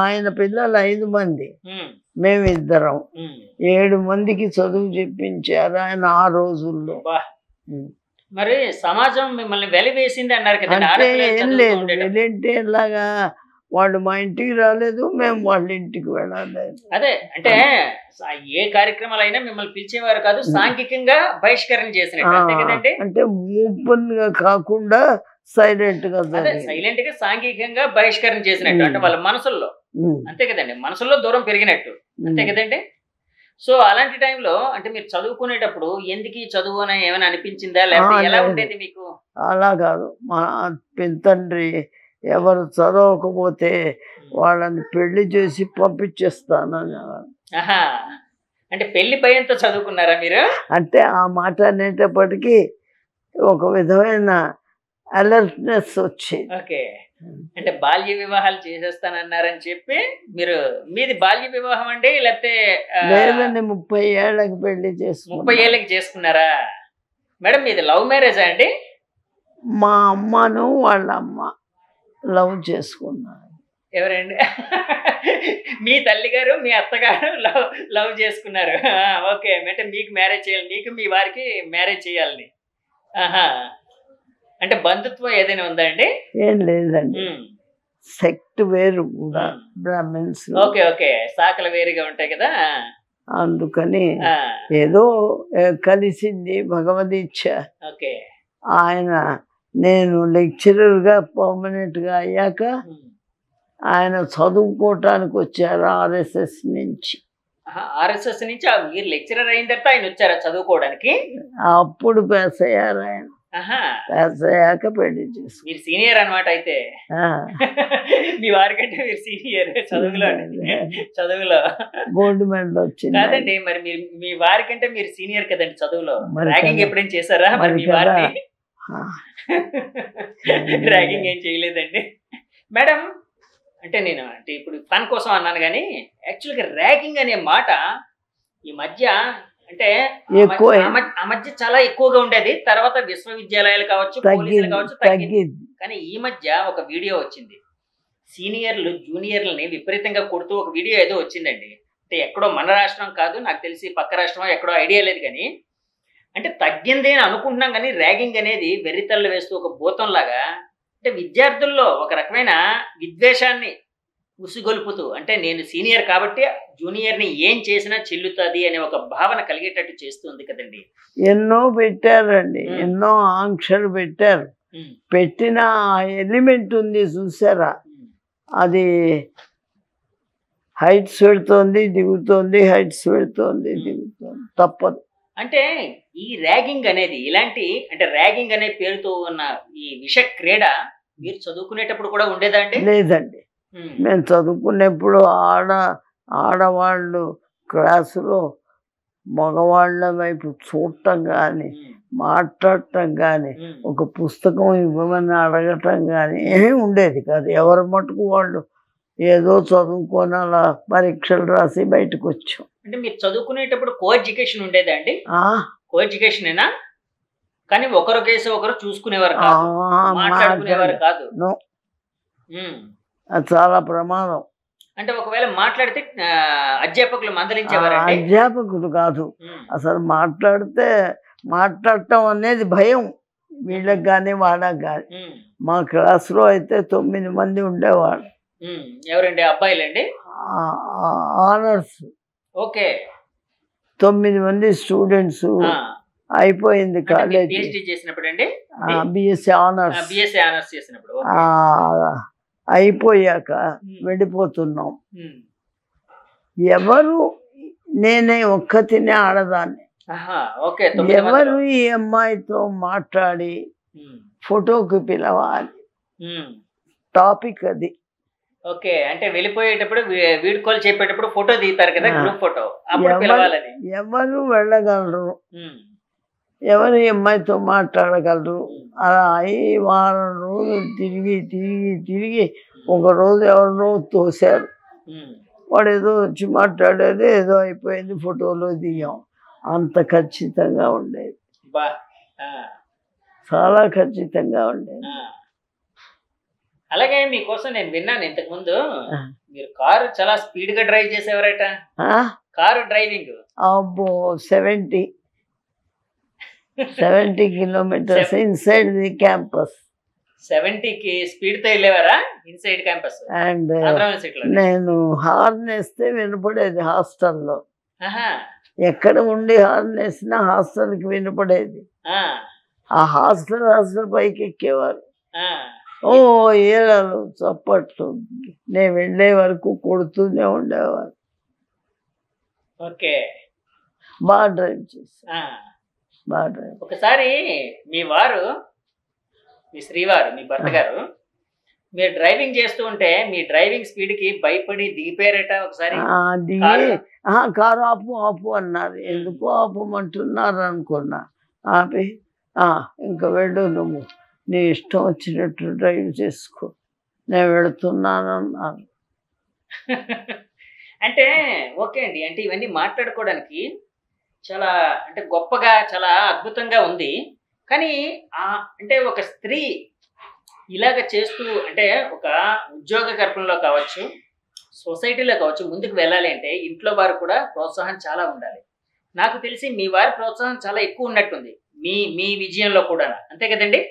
B: ఆయన పిల్లలు 5 మంది, మేమిద్దరం 7 మందికి చదువు చెప్పించారు ఆయన ఆ రోజుల్లో.
A: మరి సమాజం మిమ్మల్ని వెలివేసింది అన్నారు కదా?
B: అంటే ఏం లేదు, వెళ్ళింటే ఇలాగా వాళ్ళు మా ఇంటికి రాలేదు, మేము వాళ్ళ ఇంటికి వెళ్ళలేదు.
A: అదే అంటే ఏ కార్యక్రమాలు అయినా మిమ్మల్ని పిలిచేవారు కాదు, సాంఘికంగా బహిష్కరణ చేసినట్టు, అంతే కదండి?
B: అంటే ఓపెన్ గా కాకుండా సైలెంట్ గా,
A: సైలెంట్ గా సాంఘికంగా బహిష్కరణ చేసినట్టు, అంటే వాళ్ళ మనసుల్లో, అంతే కదండి, మనసుల్లో దూరం పెరిగినట్టు, అంతే కదండి? సో అలాంటి టైంలో అంటే మీరు చదువుకునేటప్పుడు ఎందుకు ఈ చదువు అని ఏమైనా అనిపించిందా, లేకపోతే ఎలా ఉండేది మీకు?
B: అలా కాదు, మా పెంతండ్రి ఎవరు చదవకపోతే వాళ్ళని పెళ్లి చేసి పంపించేస్తానని.
A: అంటే పెళ్లి భయంతో చదువుకున్నారా మీరు?
B: అంటే ఆ మాట అనేటప్పటికీ ఒక విధమైన అలర్ట్నెస్ వచ్చేది.
A: ఓకే. అంటే బాల్య వివాహాలు చేసేస్తానన్నారని చెప్పి మీరు, మీది బాల్య వివాహం అండి లేకపోతే?
B: లేదండి, 30 ఏళ్ళకి పెళ్లి చేసుకున్నాను.
A: 30 ఏళ్ళకి చేసుకున్నారా మేడం? మీది లవ్ మ్యారేజా అండి?
B: మా అమ్మను వాళ్ళ అమ్మ లవ్ చేసుకున్నారు.
A: ఎవరండి? మీ తల్లిగారు మీ అత్తగారు లవ్ చేసుకున్నారు. ఓకే. అంటే మీకు మ్యారేజ్ చేయాలి, మీకు మీ వారికి మ్యారేజ్ చేయాలని. అంటే బంధుత్వం ఏదైనా ఉందా అండి?
B: ఏం లేదండి, సెక్ట్ వేరు కూడా, బ్రాహ్మిన్స్.
A: ఓకే ఓకే, శాఖలు వేరుగా ఉంటాయి కదా,
B: అందుకని ఏదో కలిసింది భగవదీచ్ఛ.
A: ఓకే.
B: ఆయన నేను లెక్చరర్గా పర్మనెంట్గా అయ్యాక ఆయన చదువుకోవటానికి వచ్చారు ఆర్ఎస్ఎస్ నుంచి.
A: ఆర్ఎస్ఎస్ నుంచి మీరు లెక్చరర్ అయిన తర్వాత ఆయన వచ్చారా చదువుకోవడానికి?
B: అప్పుడు పాస్ అయ్యారు ఆయన. పాస్ అయ్యాక పెళ్లి చేసి.
A: మీరు సీనియర్ అనమాట అయితే. మీ వారికంటే మీరు సీనియర్ చదువులో గోల్డ్
B: మెడల్ వచ్చింది.
A: కాదండి, మరి మీరు మీ వారికంటే మీరు సీనియర్ కదండి చదువులో. ర్యాగింగ్ ఎప్పుడేం చేశారా మరి మీ వారిని? ర్యాగింగ్ ఏం చేయలేదండి మేడం. అంటే నేను అంటే ఇప్పుడు ఫన్ కోసం అన్నాను కానీ యాక్చువల్గా ర్యాగింగ్ అనే మాట ఈ మధ్య అంటే ఆ మధ్య చాలా ఎక్కువగా ఉండేది. తర్వాత విశ్వవిద్యాలయాలు కావచ్చు, పోలీసులు కావచ్చు తగ్గింది. కానీ ఈ మధ్య ఒక వీడియో వచ్చింది, సీనియర్లు జూనియర్లని విపరీతంగా కొడుతూ ఒక వీడియో ఏదో వచ్చిందండి. అంటే ఎక్కడో మన రాష్ట్రం కాదు, నాకు తెలిసి పక్క రాష్ట్రం ఎక్కడో, ఐడియా లేదు. కానీ అంటే తగ్గింది అని అనుకుంటున్నాం, కానీ ర్యాగింగ్ అనేది వెర్రితల్లు వేస్తూ ఒక భూతంలాగా అంటే విద్యార్థుల్లో ఒక రకమైన విద్వేషాన్ని ఉసిగొల్పుతూ, అంటే నేను సీనియర్ కాబట్టి జూనియర్ని ఏం చేసినా చెల్లుతుంది అనే ఒక భావన కలిగేటట్టు చేస్తుంది కదండి.
B: ఎన్నో పెట్టారండి, ఎన్నో ఆంక్షలు పెట్టారు. పెట్టిన ఎలిమెంట్ ఉంది చూసారా, అది హైట్స్ పెడుతోంది దిగుతోంది, హైట్స్ పెడుతోంది దిగుతోంది, తప్పదు.
A: అంటే ఈ ర్యాగింగ్ అనేది ఇలాంటి అంటే ర్యాగింగ్ అనే పేరుతో ఉన్న ఈ విష క్రీడ మీరు చదువుకునేటప్పుడు కూడా ఉండేదా అండి?
B: లేదండి, మేము చదువుకునేప్పుడు ఆడవాళ్ళు క్లాసులో మగవాళ్ళ వైపు చూడటం కానీ, మాట్లాడటం కానీ, ఒక పుస్తకం ఇవ్వమని అడగటం కానీ ఏమీ ఉండేది కాదు. ఎవరి మటుకు వాళ్ళు ఏదో చదువుకొని అలా పరీక్షలు రాసి బయటకు వచ్చాం.
A: అంటే మీరు చదువుకునేటప్పుడు కో ఎడ్యుకేషన్ ఉండేదా అండి? కో ఎడ్యుకేషనేనా? కానీ ఒకరు కేసు ఒకరు చూసుకునేవారు కాదు, మాట్లాడుకునేవారు కాదు.
B: అది చాలా ప్రమాదం.
A: అంటే ఒకవేళ మాట్లాడితే అధ్యాపకులు మందలించేవారు?
B: అధ్యాపకులు కాదు, అసలు మాట్లాడటం అనేది భయం వీళ్ళకి కానీ వాళ్ళకి కానీ. మా క్లాస్లో అయితే 9 మంది ఉండేవాళ్ళు.
A: ఎవరండి? అబ్బాయిలండి?
B: ఆనర్స్.
A: ఓకే.
B: 9 మంది స్టూడెంట్స్. అయిపోయింది కాలేజ్.
A: చేసినప్పుడు అండి?
B: BSc honours.
A: బిఎస్సీ ఆనర్స్ చేసినప్పుడు
B: అయిపోయాక వెళ్ళిపోతున్నాం. ఎవరు నేనే ఒక్కతినే ఆడదాన్ని. ఎవరు ఈ అమ్మాయితో మాట్లాడి ఫోటోకి పిలవాలి, టాపిక్ అది.
A: ఓకే, అంటే వెళ్ళిపోయేటప్పుడు వీడ్కోలు చెప్పేటప్పుడు ఫోటో దిగుతారు కదా, గ్రూప్ ఫోటో.
B: ఎవరు వెళ్ళగలరు, ఎవరు ఈ అమ్మాయితో మాట్లాడగలరు. అలా వారం రోజులు తిరిగి తిరిగి తిరిగి ఒక రోజు ఎవరినో తోశారు. వాడు ఏదో వచ్చి మాట్లాడేది, ఏదో అయిపోయింది, ఫోటోలో దిగాం. అంత ఖచ్చితంగా ఉండేది, చాలా ఖచ్చితంగా ఉండేది.
A: అలాగే మీకోసం నేను విన్నాను ఇంతకు ముందు, మీరు కారు చాలా స్పీడ్ గా డ్రైవ్ చేసేవారట. కారు డ్రైవింగ్
B: అబ్బో 70 kilometres inside the campus.
A: 70 speed తో వెళ్ళేవారా ఇన్సైడ్ క్యాంపస్?
B: అండ్ నేను హార్న్ వేస్తే వినపడేది హాస్టల్లో. ఎక్కడ ఉండి హార్న్ వేసినా హాస్టల్కి వినపడేది. ఆ హాస్టల్ పైకి ఎక్కేవారు. ఓ ఏలాలు చప్పట్లు, నేను వెళ్ళే వరకు కొడుతూనే ఉండేవారు.
A: ఓకే,
B: బాగా డ్రైవ్ చేసి బాగా డ్రైవ్.
A: ఒకసారి మీ వారు, మీ శ్రీవారు, మీ భర్త గారు, మీరు డ్రైవింగ్ చేస్తూ ఉంటే మీ డ్రైవింగ్ స్పీడ్ కి భయపడి దిగిపోయారట ఒకసారి.
B: దిగి కారు ఆపు ఆపు అన్నారు. ఎందుకు ఆపమంటున్నారు అనుకున్నా. ఆపి ఇంకా వెళ్ళు, నువ్వు నీ ఇష్టం వచ్చినట్టు డ్రైవ్ చేసుకో, నేను వెళుతున్నాను అన్నారు.
A: అంటే ఓకే అండి, అంటే ఇవన్నీ మాట్లాడుకోవడానికి చాలా అంటే గొప్పగా చాలా అద్భుతంగా ఉంది. కానీ అంటే ఒక స్త్రీ ఇలాగ చేస్తూ, అంటే ఒక ఉద్యోగ కల్పనలో కావచ్చు, సొసైటీలో కావచ్చు, ముందుకు వెళ్ళాలి అంటే ఇంట్లో వారు కూడా ప్రోత్సాహం చాలా ఉండాలి. నాకు తెలిసి మీ వారి ప్రోత్సాహం చాలా ఎక్కువ ఉన్నట్టుంది మీ విజయంలో కూడా, అంతే కదండి?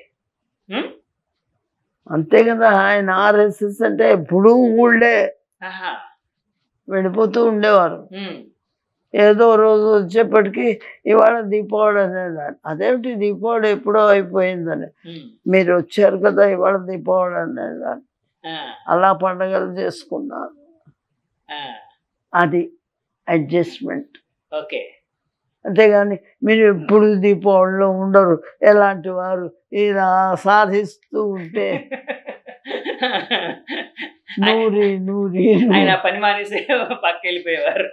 B: అంతే కదా. ఆయన ఆర్ఎస్ఎస్ అంటే ఎప్పుడూ ఊళ్ళే వెళ్ళిపోతూ ఉండేవారు. ఏదో రోజు వచ్చేప్పటికి ఇవాళ దీపావళి అనేదాన్ని. అదేమిటి దీపావళి ఎప్పుడో అయిపోయిందని, మీరు వచ్చారు కదా ఇవాళ దీపావళి అనేదాన్ని. అలా పండుగలు చేసుకున్నారు. అది అడ్జస్ట్మెంట్.
A: ఓకే,
B: అంతేగాని మీరు ఎప్పుడు దీపావళిలో ఉండరు. ఎలాంటి వారు ఇలా సాధిస్తూ ఉంటే నూరి నూరి
A: ఆయన పని మానేసి పక్క వెళ్ళిపోయేవారు.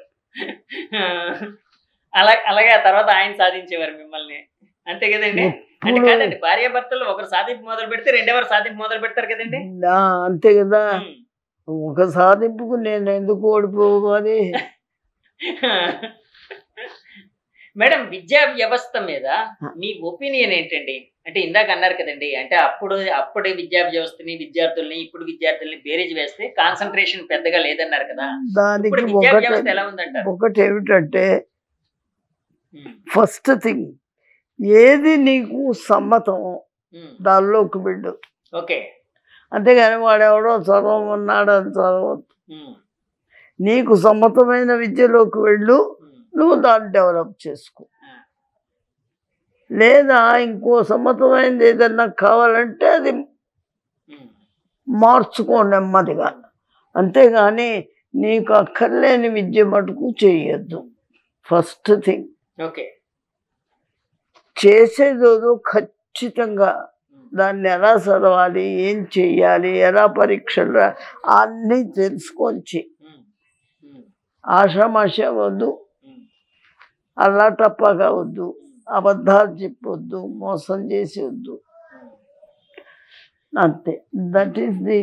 A: అలాగే ఆ తర్వాత ఆయన సాధించేవారు మిమ్మల్ని, అంతే కదండి? అంటే కాదండి, భార్యాభర్తలు ఒకరు సాధింపు మొదలు పెడితే రెండెవరు సాధింపు మొదలు పెడతారు కదండి?
B: అంతే కదా. ఒక సాధింపుకు నేను ఎందుకు ఓడిపోవాలి?
A: మేడం, విద్యా వ్యవస్థ మీద మీ ఒపీనియన్ ఏంటండి? అంటే ఇందాక అన్నారు కదండి, అంటే అప్పుడే విద్యా వ్యవస్థని, విద్యార్థుల్ని, ఇప్పుడు విద్యార్థుల్ని బేరీజ్ వేస్తే కాన్సన్ట్రేషన్ పెద్దగా లేదన్నారు కదా.
B: దానికి
A: విద్యా వ్యవస్థ ఎలా ఉందంటారు?
B: ఒకటి ఏమిటంటే, ఫస్ట్ థింగ్, ఏది నీకు సమ్మతం దానిలోకి వెళ్ళు.
A: ఓకే,
B: అంతేగాని వాడెవడో చదవమన్నాడు అని చదవద్దు. నీకు సమ్మతమైన విద్యలోకి వెళ్ళు, నువ్వు దాన్ని డెవలప్ చేసుకో. లేదా ఇంకో సమ్మతమైనది ఏదన్నా కావాలంటే అది మార్చుకో నెమ్మదిగా. అంతేగాని నీకు అక్కర్లేని విద్య మటుకు చేయొద్దు. First thing.
A: ఓకే,
B: చేసేదో ఖచ్చితంగా దాన్ని ఎలా చదవాలి, ఏం చెయ్యాలి, ఎలా పరీక్షలు అన్నీ తెలుసుకొచ్చి ఆషామాష వద్దు, అల్లా టప్పగా వద్దు, అబద్ధాలు చెప్పొద్దు, మోసం చేసి వద్దు. అంతే. That is the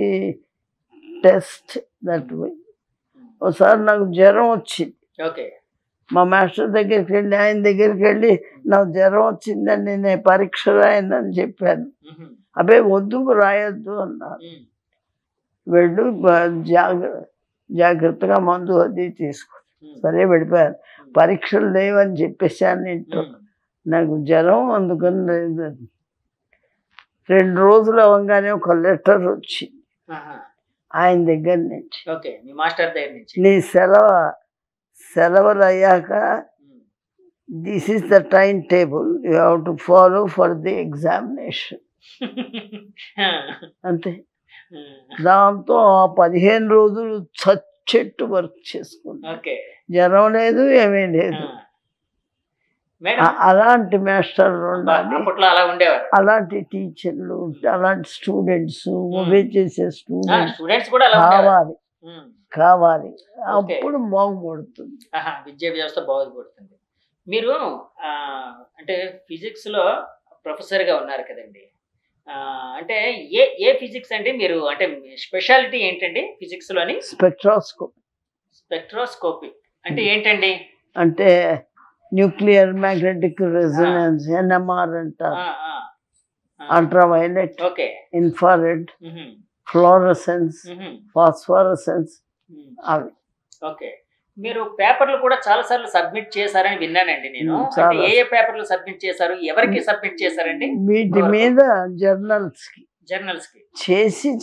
B: test. That way. ఒకసారి నాకు జ్వరం వచ్చింది.
A: ఓకే,
B: మా మాస్టర్ దగ్గరికి వెళ్ళి, ఆయన దగ్గరికి వెళ్ళి నాకు జ్వరం వచ్చిందని నేను పరీక్ష రాయనని చెప్పాను. అబ్బే వద్దు, రాయొద్దు అన్నారు. వెళ్ళు, జాగ్రత్తగా మందు అది తీసుకో. సరే వెళ్ళిపోయాను. పరీక్షలు లేవని చెప్పేసాను ఇంట్లో. నాకు జ్వరం అందుకని లేదు. 2 రోజులు అవ్వగానే ఒక లెటర్ వచ్చింది ఆయన దగ్గర నుంచి.
A: ఓకే, మీ మాస్టర్ దగ్గర నుంచి.
B: నీ సెలవులు అయ్యాక this is the time table you have to follow for the examination అంతే. దాంతో ఆ 15 రోజులు చచ్చెట్టు వర్క్ చేసుకున్నా. జ్వరం లేదు, ఏమీ లేదు. అలాంటి మాస్టర్లు ఉండాలి, అలాంటి టీచర్లు, అలాంటి స్టూడెంట్స్, ఒబే చేసే స్టూడెంట్స్ కావాలి. అప్పుడు బాగుపడుతుంది,
A: విద్యా వ్యవస్థ బాగుపడుతుంది. మీరు అంటే ఫిజిక్స్ లో ప్రొఫెసర్ గా ఉన్నారు కదండి, అంటే ఏ ఫిజిక్స్ అండి మీరు, అంటే స్పెషాలిటీ ఏంటండి ఫిజిక్స్ లోని? స్పెక్ట్రోస్కోపీ అంటే ఏంటండి?
B: అంటే న్యూక్లియర్ మ్యాగ్నెటిక్ రెజొనెన్స్, NMR అంటారు. అల్ట్రావైలెట్, ఇన్ఫ్రారెడ్, ఫ్లోరసెన్స్, ఫాస్ఫోరసెన్స్ అవి.
A: ఓకే, మీరు పేపర్లు కూడా చాలా సార్లు సబ్మిట్ చేశారని విన్నానండి నేను. ఏ పేపర్లు సబ్మిట్ చేశారు, ఎవరికి సబ్మిట్ చేశారండి?
B: వీటి మీద జర్నల్స్ కి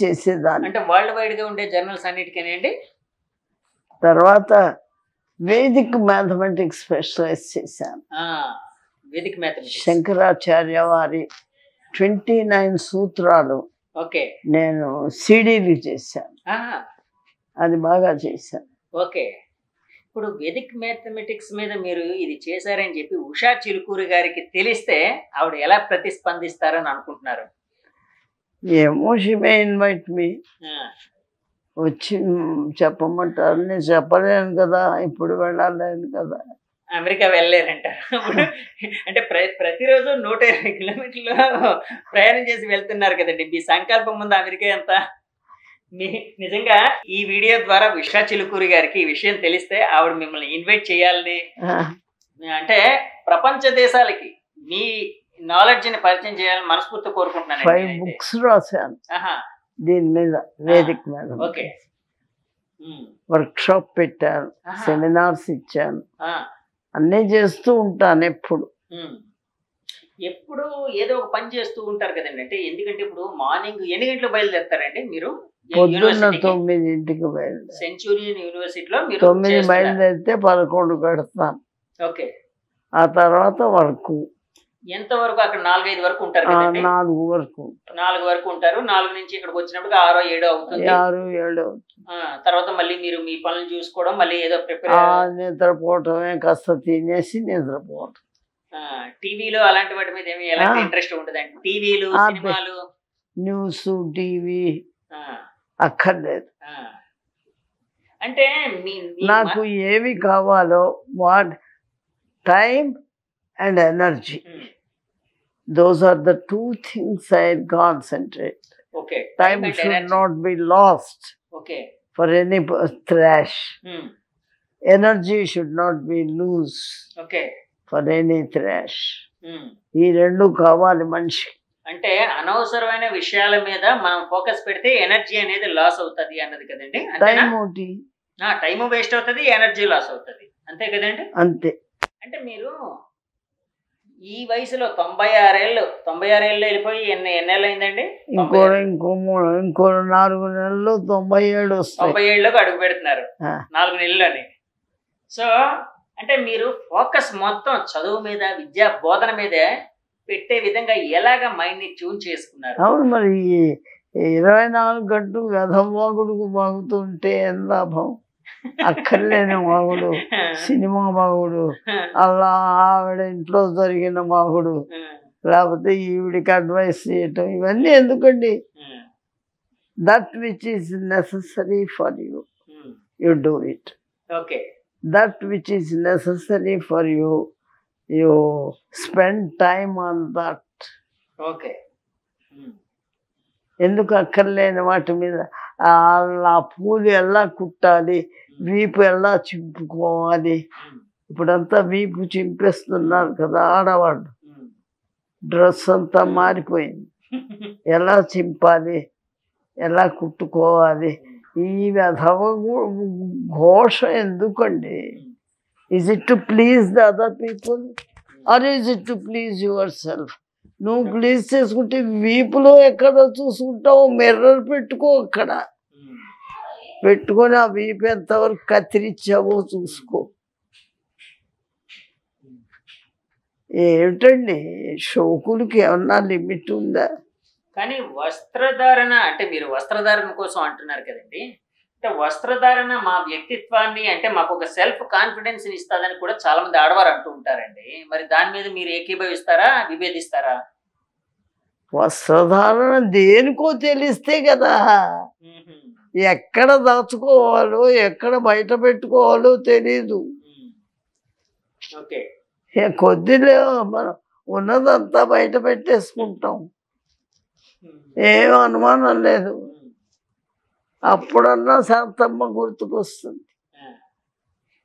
B: చేసేదాన్ని.
A: అంటే వరల్డ్ వైడ్ గా ఉండే జర్నల్స్ అన్నిటికేనండి.
B: తర్వాత వేదిక్ మ్యాథమెటిక్స్ స్పెషలైజ్ చేశాను.
A: వేదిక్ మ్యాథమెటిక్స్
B: శంకరాచార్య వారి 29 సూత్రాలు నేను సిడీలు చేశాను, అది బాగా చేశాను.
A: ఓకే, ఇప్పుడు వేదిక్ మ్యాథమెటిక్స్ మీద మీరు ఇది చేశారని చెప్పి ఉషా చిలుకూరి గారికి తెలిస్తే ఆవిడ ఎలా ప్రతిస్పందిస్తారని అనుకుంటున్నారు?
B: ఏమో, షీ మే ఇన్వైట్ మీ, వచ్చి చెప్పమంటారు. నేను చెప్పలేను కదా, ఇప్పుడు వెళ్ళలేను కదా.
A: అమెరికా వెళ్ళలేరంట అంటే ప్రతిరోజు 120 కిలోమీటర్లు ప్రయాణం చేసి వెళ్తున్నారు కదండి. మీ సంకల్పం ముందు అమెరికా ఎంత? నిజంగా ఈ వీడియో ద్వారా ఉషా చిలుకూరి గారికి ఈ విషయం తెలిస్తే ఆవిడ మిమ్మల్ని ఇన్వైట్ చేయాలని, అంటే ప్రపంచ దేశాలకి మీ నాలెడ్జ్ ని పరిచయం చేయాలని మనస్ఫూర్తి కోరుకుంటున్నాను.
B: 5 బుక్స్ రాశాను దీని మీద, వేదిక్ మీద. వర్క్ షాప్ పెట్టాను, సెమినార్స్ ఇచ్చాను, అన్నీ చేస్తూ ఉంటాను.
A: ఎప్పుడు ఏదో ఒక పని చేస్తూ ఉంటారు కదండి. అంటే ఎందుకంటే ఇప్పుడు మార్నింగ్ ఎన్ని గంటలకు బయలుదేరుతారండి మీరు?
B: పొద్దున్న 9ంటికి బయలుదేరు.
A: సెంచూరియన్ యూనివర్సిటీలో
B: 9 బయలుదేరితే 11 కడతాను.
A: ఓకే,
B: ఆ తర్వాత వర్క్
A: ఎంత వరకు? అక్కడ 4-5 వరకు ఉంటారు కదండి.
B: 4 వరకు
A: ఉంటారు. 4 నుంచి ఇక్కడికి వచ్చినప్పుడు 6-7 అవుతుంది.
B: 6-7 అవుతుంది.
A: తర్వాత మళ్ళీ మీరు మీ పనులు చూసుకోవడం, మళ్ళీ ఏదో ప్రిపేర్,
B: నిద్రపోవటమే, కాస్త తినేసి నిద్రపోవటం.
A: టీవీలో అలాంటి వాటి మీద ఏమి ఎలాంటి ఇంట్రెస్ట్ ఉంటుందండి? టీవీలు, సినిమాలు,
B: న్యూస్, టీవీ అక్కర్లేదు.
A: అంటే
B: నాకు ఏవి కావాలో, what time and energy, those are the 2 things I concentrate.
A: Okay,
B: time should not be lost for any trash. Energy should not be loose for any trash. ఈ 2 కావాలి మనిషి.
A: అంటే అనవసరమైన విషయాల మీద మనం ఫోకస్ పెడితే ఎనర్జీ అనేది లాస్ అవుతుంది అన్నది కదండి. టైం వేస్ట్ అవుతుంది, ఎనర్జీ లాస్ అవుతుంది, అంతే కదండి?
B: అంతే.
A: అంటే మీరు ఈ వయసులో 96 ఏళ్ళు వెళ్ళిపోయి ఎన్నేళ్ళు అయిందండి?
B: ఇంకో 4 నెలలు 97 వస్తాయి.
A: 97లోకి అడుగు పెడుతున్నారు 4 నెలల్లోని. సో అంటే మీరు ఫోకస్ మొత్తం చదువు మీద, విద్యా బోధన మీదే పెట్టే విధంగా ఎలాగ మైండ్ ని ట్యూన్ చేసుకున్నారు?
B: అవును, మరి 24 గంటలు గధవాగుడుకు బాగుతుంటే ఏం లాభం? అక్కర్లేని మాగుడు, సినిమా మాగుడు, అలా ఆవిడ ఇంట్లో జరిగిన మాగుడు, లేకపోతే ఈవిడికి అడ్వైస్ చేయటం, ఇవన్నీ ఎందుకండి? That which is necessary for you, you do it. That which is necessary for you, you spend time on that. ఎందుకు అక్కర్లేని వాటి మీద ఆ పూలు ఎలా కుట్టాలి, వీపు ఎలా చింపుకోవాలి, ఇప్పుడంతా వీపు చింపేస్తున్నారు కదా ఆడవాళ్ళు, డ్రెస్ అంతా మారిపోయింది. ఎలా చింపాలి, ఎలా కుట్టుకోవాలి, ఈ విధవ ఘోష ఎందుకండి? Is it to please the other people or is it to please yourself? నువ్వు గ్లీజ్ చేసుకుంటే వీపులో ఎక్కడ చూసుకుంటావు, మిర్రర్ పెట్టుకో అక్కడ పెట్టుకొని ఆ వీపు ఎంతవరకు కత్తిరించావో చూసుకో. ఏమిటండి షోకులకి ఏమన్నా లిమిట్ ఉందా?
A: కానీ వస్త్రధారణ అంటే మీరు వస్త్రధారణ కోసం అంటున్నారు కదండి, అంటే వస్త్రధారణ మా వ్యక్తిత్వాన్ని అంటే మాకు ఒక సెల్ఫ్ కాన్ఫిడెన్స్ ఇస్తుందని కూడా చాలా మంది ఆడవారు అంటూ ఉంటారండి. మరి దాని మీద మీరు ఏకీభవిస్తారా, విభేదిస్తారా?
B: వస్త్రధారణ దేనికో తెలిస్తే కదా, ఎక్కడ దాచుకోవాలో ఎక్కడ బయట పెట్టుకోవాలో తెలీదు.
A: ఓకే,
B: కొద్దిలే మనం ఉన్నదంతా బయట పెట్టేసుకుంటాం, ఏం అనుమానం లేదు. అప్పుడన్నా శాంతమ్మ గుర్తుకొస్తుంది.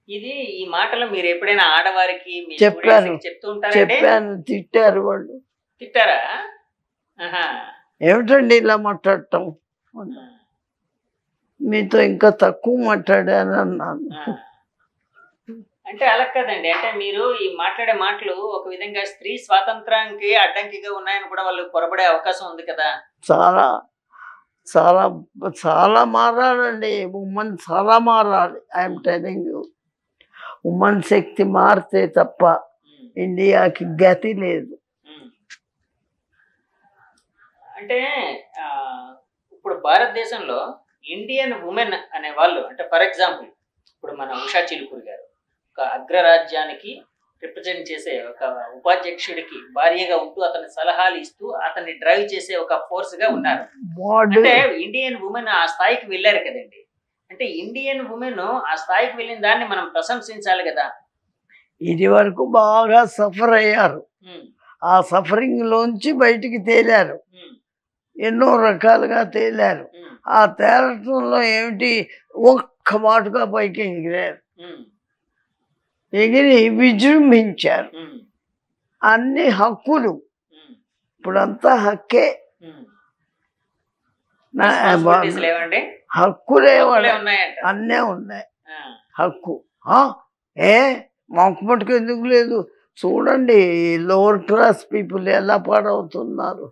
A: ఇది ఈ మాటలు మీరు ఎప్పుడైనా ఆడవారికి
B: చెప్పాను,
A: చెప్తూ ఉంటారా?
B: చెప్పాను, తిట్టారు వాళ్ళు.
A: తిట్టారా?
B: ఏమిటండి ఇలా మాట్లాడటం, మీతో ఇంకా తక్కువ మాట్లాడాను అన్నాను.
A: అంటే అలా కదండి, అంటే మీరు ఈ మాట్లాడే మాటలు ఒక విధంగా స్త్రీ స్వాతంత్రానికి అడ్డంకిగా ఉన్నాయని కూడా వాళ్ళు పొరపడే అవకాశం ఉంది కదా.
B: చాలా చాలా చాలా మారాలండి, ఉమ్మన్ చాలా మారాలి. ఐఎమ్ టెలింగ్ యూ, ఉమ్మన్ శక్తి మారితే తప్ప ఇండియాకి గతి లేదు.
A: అంటే ఇప్పుడు భారతదేశంలో ఇండియన్ ఉమెన్ అనే వాళ్ళు, అంటే ఫర్ ఎగ్జాంపుల్ ఇప్పుడు మన ఉషా చిలుకూరి గారు ఒక అగ్రరాజ్యానికి రిప్రజెంట్ చేసే ఒక ఉపాధ్యక్షుడికి భార్యగా ఉంటూ అతని సలహాలు ఇస్తూ అతన్ని డ్రైవ్ చేసే ఒక ఫోర్స్ గా ఉన్నారు. అంటే ఇండియన్ ఉమెన్ ఆ స్థాయికి వెళ్ళారు కదండి. అంటే ఇండియన్ ఉమెన్ ఆ స్థాయికి వెళ్ళిన దాన్ని మనం ప్రశంసించాలి కదా.
B: ఇది వరకు బాగా సఫర్ అయ్యారు, ఆ సఫరింగ్ లోంచి బయటికి తేలారు, ఎన్నో రకాలుగా తేలారు. ఆ తేలటంలో ఏమిటి, ఒక్క మాటగా పైకి ఎగిరారు, ఎగిరి విజృంభించారు. అన్ని హక్కులు ఇప్పుడంతా హక్కే, హక్కులే అన్నీ ఉన్నాయి. హక్కు ఏ మాకు మటుకు ఎందుకు లేదు? చూడండి లోవర్ క్లాస్ పీపుల్ ఎలా పాడవుతున్నారు.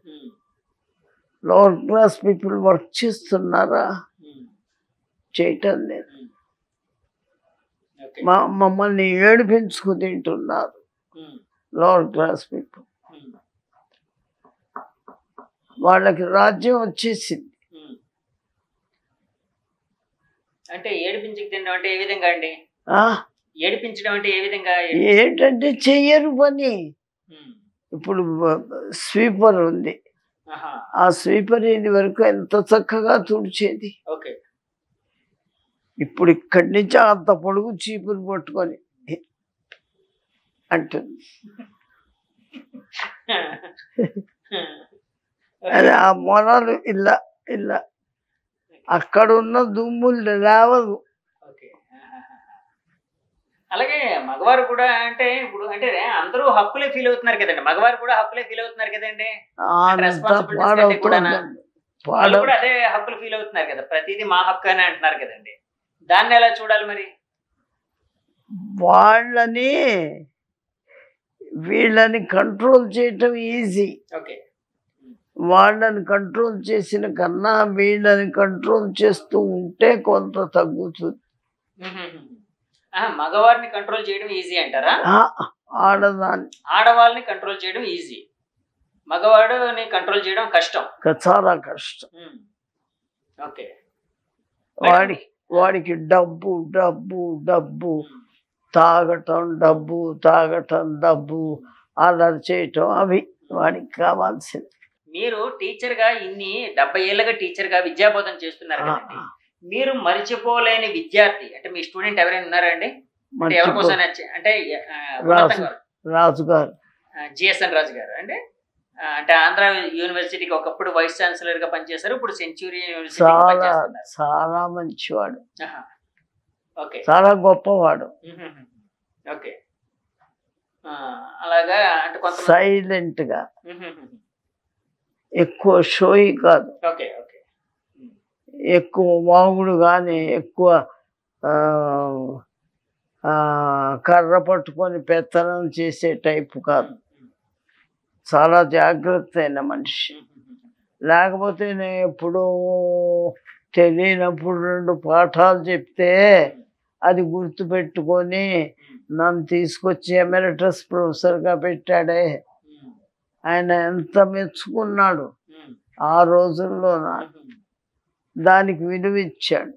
B: లోవర్ క్లాస్ పీపుల్ వర్క్ చేస్తున్నారా? చేయటం లేదు. మమ్మల్ని ఏడిపించుకు తింటున్నారు లోవర్ క్లాస్ పీపుల్. వాళ్ళకి రాజ్యం వచ్చేసింది.
A: అంటే ఏడిపించుకు తినడం అంటే ఏ విధంగా అండి? ఏడిపించడం అంటే ఏ విధంగా?
B: ఏంటంటే చెయ్యరు పని. ఇప్పుడు స్వీపర్ ఉంది, ఆ స్వీపర్ ఇది వరకు ఎంత చక్కగా తుడిచేది. ఇప్పుడు ఇక్కడి నుంచి అంత పొడుగు చీపురు పట్టుకొని అంటుంది. అది ఆ మొనలు ఇలా ఇలా అక్కడున్న దుమ్ములు లేవదు.
A: అలాగే మగవారు కూడా అంటే ఇప్పుడు అంటే అందరూ హక్కులే ఫీల్ అవుతున్నారు కదండి, మగవారు కూడా హక్కులే ఫీల్ అవుతున్నారు కదండి. వాళ్ళు కూడా అదే హక్కులు ఫీల్ అవుతున్నారు కదా, ప్రతిదీ మా హక్కు అని అంటున్నారు కదండి. దాన్ని ఎలా చూడాలి మరి?
B: వాళ్ళని వీళ్ళని కంట్రోల్ చేయటం ఈజీ. వాళ్ళని కంట్రోల్ చేసిన కన్నా వీళ్ళని కంట్రోల్ చేస్తూ ఉంటే కొంత తగ్గుతుంది.
A: మగవారిని కంట్రోల్ చేయడం ఈజీ అంటారా? ఆడవాళ్ళని కంట్రోల్ చేయడం ఈజీ, మగవాడిని కంట్రోల్ చేయడం కష్టం,
B: చాలా కష్టం. వాడికి డబ్బు డబ్బు డబ్బు, తాగటం డబ్బు, తాగటం డబ్బు, అల్లరి చేయటం, అవి వాడికి కావాల్సింది.
A: మీరు టీచర్ గా ఇన్ని 70 ఏళ్ళగా టీచర్ గా విద్యాబోధన చేస్తున్నారు కదండి, మీరు మర్చిపోలేని విద్యార్థి అంటే మీ స్టూడెంట్ ఎవరైనా ఉన్నారా అండి? ఎవరి కోసం అంటే
B: రాజు గారు,
A: జిఎస్ఎన్ రాజు గారు అంటే అంటే ఆంధ్ర యూనివర్సిటీకి ఒకప్పుడు వైస్ ఛాన్సలర్ గా పనిచేశారు, ఇప్పుడు సెంచూరీ యూనివర్సిటీ
B: చాలా మంచివాడు, చాలా గొప్పవాడు.
A: అలాగా అంటే కొంత
B: సైలెంట్ గా, ఎక్కువ షోయి కాదు, ఎక్కువ వాగుడు కానీ ఎక్కువ కర్ర పట్టుకొని పెత్తనం చేసే టైపు కాదు, చాలా జాగ్రత్త అయిన మనిషి. లేకపోతే నేను ఎప్పుడో తెలియనప్పుడు 2 పాఠాలు చెప్తే అది గుర్తుపెట్టుకొని నన్ను తీసుకొచ్చి ఎమెరిటస్ ప్రొఫెసర్గా పెట్టాడే. ఆయన ఎంత మెచ్చుకున్నాడు ఆ రోజుల్లో. నాకు దానికి విలువ ఇచ్చాడు.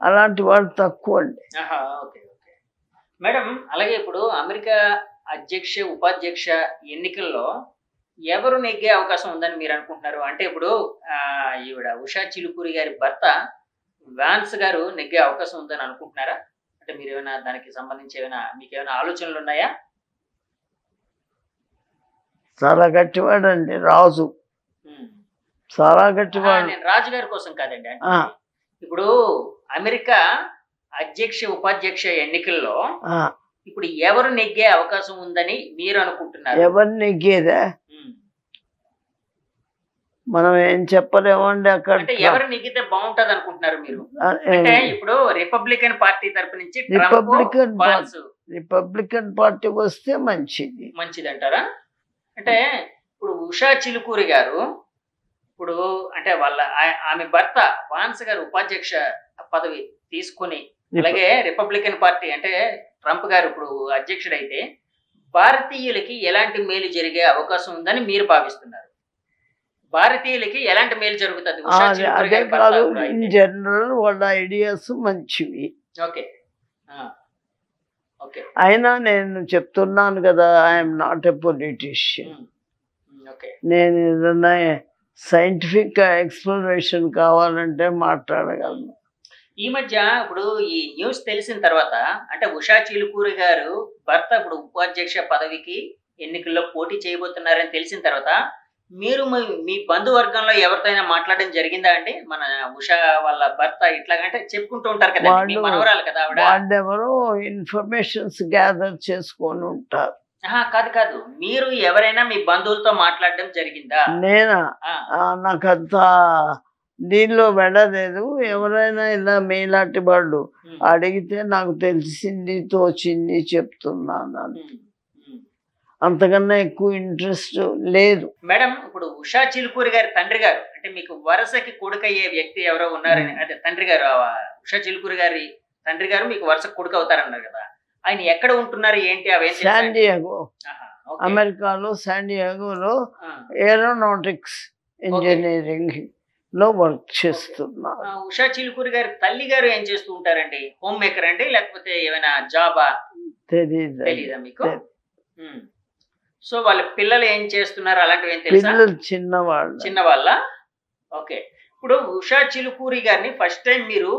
B: అలాంటి వాళ్ళు తక్కువ అండి.
A: మేడం, అలాగే ఇప్పుడు అమెరికా అధ్యక్ష ఉపాధ్యక్ష ఎన్నికల్లో ఎవరు నెగ్గే అవకాశం ఉందని మీరు అనుకుంటున్నారు? అంటే ఇప్పుడు ఈవిడ ఉషా చిలుకూరి గారి భర్త వాన్స్ గారు నెగ్గే అవకాశం ఉందని అనుకుంటున్నారా? అంటే మీరు ఏమైనా దానికి సంబంధించి మీకు ఏమైనా ఆలోచనలు ఉన్నాయా?
B: చాలా గట్టివాడండి రాజు. చాలా గట్టివాడు.
A: నేను రాజు గారి కోసం కాదండి. అంటే ఇప్పుడు అమెరికా అధ్యక్ష ఉపాధ్యక్ష ఎన్నికల్లో ఇప్పుడు ఎవరు నెగ్గే అవకాశం ఉందని మీరు అనుకుంటున్నారు?
B: ఎవరు నెగ్గేదా మనం ఏం చెప్పలేమండి. అక్కడ
A: ఎవరు నెగ్గితే బాగుంటది అనుకుంటున్నారు మీరు? అంటే ఇప్పుడు రిపబ్లికన్ పార్టీ తరపు నుంచి
B: రిపబ్లికన్ పార్టీ వస్తే మంచిది
A: అంటారా? అంటే ఇప్పుడు ఉషా చిలుకూరి గారు ఇప్పుడు అంటే ఆమె భర్త వాన్స్ గారు ఉపాధ్యక్ష పదవి తీసుకుని, అలాగే రిపబ్లికన్ పార్టీ అంటే ట్రంప్ గారు ఇప్పుడు అధ్యక్షుడైతే భారతీయులకి ఎలాంటి మేలు జరిగే అవకాశం ఉందని మీరు భావిస్తున్నారు? భారతీయులకి ఎలాంటి మేలు జరుగుతుంది?
B: అదే కాదు, ఇన్ జనరల్ వాళ్ళ ఐడియాస్ మంచివి. అయినా నేను చెప్తున్నాను కదా, ఐఎమ్ నాట్ ఎ పొలిటీషియన్. నేను ఏదన్నా సైంటిఫిక్ ఎక్స్ప్లెనేషన్ కావాలంటే మాట్లాడగలను.
A: ఈ మధ్య ఇప్పుడు ఈ న్యూస్ తెలిసిన తర్వాత, అంటే ఉషా చిలుకూరి గారు భర్త ఇప్పుడు ఉపాధ్యక్ష పదవికి ఎన్నికల్లో పోటీ చేయబోతున్నారని తెలిసిన తర్వాత మీరు మీ బంధువర్గంలో ఎవరితోనైనా మాట్లాడడం జరిగిందా అండి? మన ఉషా వాళ్ళ భర్త ఇట్లాగంటే చెప్పుకుంటూ ఉంటారు కదా, మనవరాలు కదా ఆవిడ.
B: వాళ్ళెవరో ఇన్ఫర్మేషన్స్ గ్యాదర్ చేసుకొని ఉంటారు.
A: కాదు, మీరు ఎవరైనా మీ బంధువులతో మాట్లాడడం జరిగిందా?
B: నేనా? నాకంత దీనిలో వెళ్ళలేదు. ఎవరైనా ఇలా మీలాంటి వాళ్ళు అడిగితే నాకు తెలిసింది తోచింది చెప్తున్నాను. అంతకన్నా ఎక్కువ ఇంట్రెస్ట్ లేదు.
A: మేడం, ఇప్పుడు ఉషా చిలుకూరి గారి తండ్రి గారు అంటే మీకు వరుసకి కొడుకయ్యే వ్యక్తి ఎవరో ఉన్నారని, అదే తండ్రి గారు ఉషా చిలుకూరి గారి తండ్రి గారు మీకు వరుసకు కొడుకు అవుతారన్నారు కదా, ఆయన ఎక్కడ ఉంటున్నారు ఏంటి? అవి
B: శాండియాగో, అమెరికాలో శాండియాగోలో ఏరోనాటిక్స్ ఇంజనీరింగ్ లో వర్క్ చేస్తున్నారు.
A: ఉషా చిలుకూరి గారి తల్లి గారు ఏం చేస్తూ ఉంటారండి? హోమ్ మేకర్ అండి, లేకపోతే ఏమైనా జాబా? తెలీదా మీకు? సో వాళ్ళ పిల్లలు ఏం చేస్తున్నారు అలాంటివి ఏం తెలుసా? చిన్నవాళ్ళ. ఓకే. ఇప్పుడు ఉషా చిలుకూరి గారిని ఫస్ట్ టైం మీరు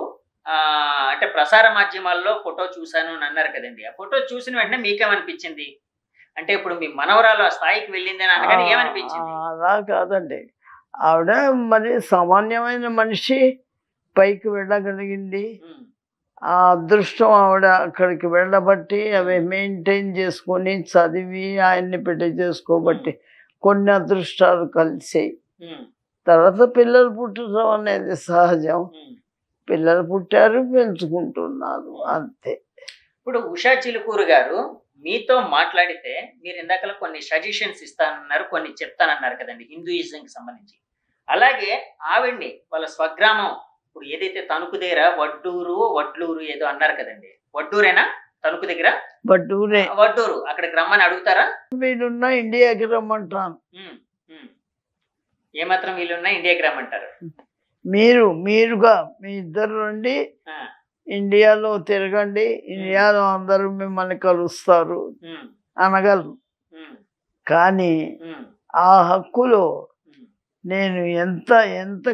A: అంటే ప్రసార మాధ్యమాల్లో ఫోటో చూసాను అని అన్నారు కదండి. ఆ ఫోటో చూసిన వెంటనే మీకేమనిపించింది? అంటే ఇప్పుడు మీ మనవరాలు ఆ స్థాయికి వెళ్ళింది అని అనగానే ఏమనిపించింది?
B: అలా కాదండి, ఆవిడ మరి సామాన్యమైన మనిషి పైకి వెళ్ళగలిగింది. ఆ అదృష్టం ఆవిడ అక్కడికి వెళ్ళబట్టి అవి మెయింటైన్ చేసుకొని చదివి ఆయన్ని పెళ్లి చేసుకోబట్టి కొన్ని అదృష్టాలు కలిసాయి. తర్వాత పిల్లలు పుట్టడం అనేది సహజం. పిల్లలు పుట్టారు, పెంచుకుంటున్నారు, అంతే.
A: ఇప్పుడు ఉషా చిలుకూరి గారు మీతో మాట్లాడితే మీరు ఇందాక కొన్ని సజెషన్స్ ఇస్తానన్నారు, కొన్ని చెప్తానన్నారు కదండి హిందూయిజంకి సంబంధించి. అలాగే ఆవిడ్ని వాళ్ళ స్వగ్రామం ఇప్పుడు ఏదైతే తణుకు దగ్గర వడ్లూరు ఏదో అన్నారు కదండి, వడ్డూరేనా? తణుకు దగ్గర వడ్డూరు, అక్కడికి రమ్మని అడుగుతారా?
B: వీళ్ళున్నా ఇండియాకి రమ్మంటాను.
A: ఏమాత్రం వీళ్ళున్నా ఇండియాకి రమ్మంటారు.
B: మీరుగా మీ ఇద్దరు రండి, ఇండియాలో తిరగండి, ఇండియాలో అందరూ మిమ్మల్ని కలుస్తారు అనగలరు. కానీ ఆ హక్కులో నేను ఎంత ఎంత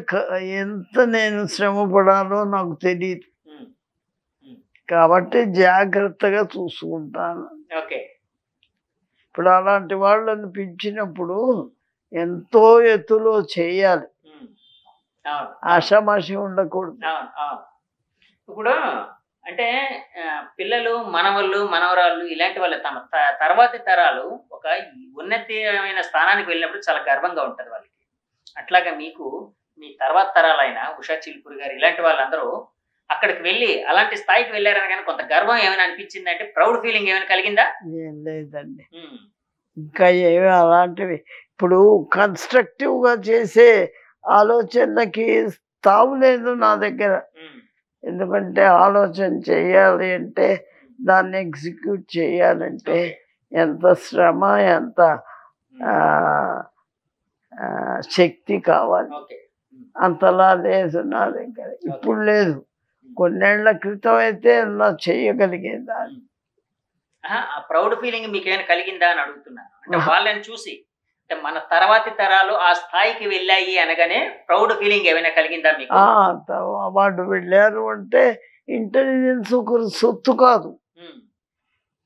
B: ఎంత నేను శ్రమ పడాలో నాకు తెలియదు. కాబట్టి జాగ్రత్తగా చూసుకుంటాను. ఇప్పుడు అలాంటి వాళ్ళని పిలిచినప్పుడు ఎంతో ఎత్తులో చేయాలి, ఆషామాషి ఉండకూడదు.
A: ఇప్పుడు అంటే పిల్లలు, మనవళ్ళు, మనవరాళ్ళు ఇలాంటి వాళ్ళ తమ తర్వాతి తరాలు ఒక ఉన్నతమైన స్థానానికి వెళ్ళినప్పుడు చాలా గర్వంగా ఉంటుంది వాళ్ళకి. అట్లాగా మీకు మీ తర్వాత తరాలైన ఉషా చిలుకూరి గారు ఇలాంటి వాళ్ళందరూ అక్కడికి వెళ్ళి అలాంటి స్థాయికి వెళ్ళారని కానీ కొంత గర్వం ఏమైనా అనిపించింది? అంటే ప్రౌడ్ ఫీలింగ్ ఏమైనా కలిగిందా?
B: లేదండి, ఇంకా ఏమి అలాంటివి ఇప్పుడు కన్స్ట్రక్టివ్గా చేసే ఆలోచనలకి తావు లేదు నా దగ్గర. ఎందుకంటే ఆలోచన చేయాలి అంటే దాన్ని ఎగ్జిక్యూట్ చేయాలంటే ఎంత శ్రమ, ఎంత శక్తి కావాలి. అంతలా లేదు నా దగ్గర, ఇప్పుడు లేదు. కొన్నేళ్ల క్రితం అయితే నా చేయగలిగేదాన్ని.
A: ప్రౌడ్ ఫీలింగ్ మీకు ఏమైనా కలిగిందా అని అడుగుతున్నాను. అంటే వాళ్ళని చూసి అంటే మన తర్వాతి తరాలు ఆ స్థాయికి వెళ్ళాయి అనగానే ప్రౌడ్ ఫీలింగ్ ఏమైనా కలిగిందా మీకు?
B: వాళ్ళు వెళ్ళారు అంటే ఇంటెలిజెన్స్ ఒకరు సొత్తు కాదు.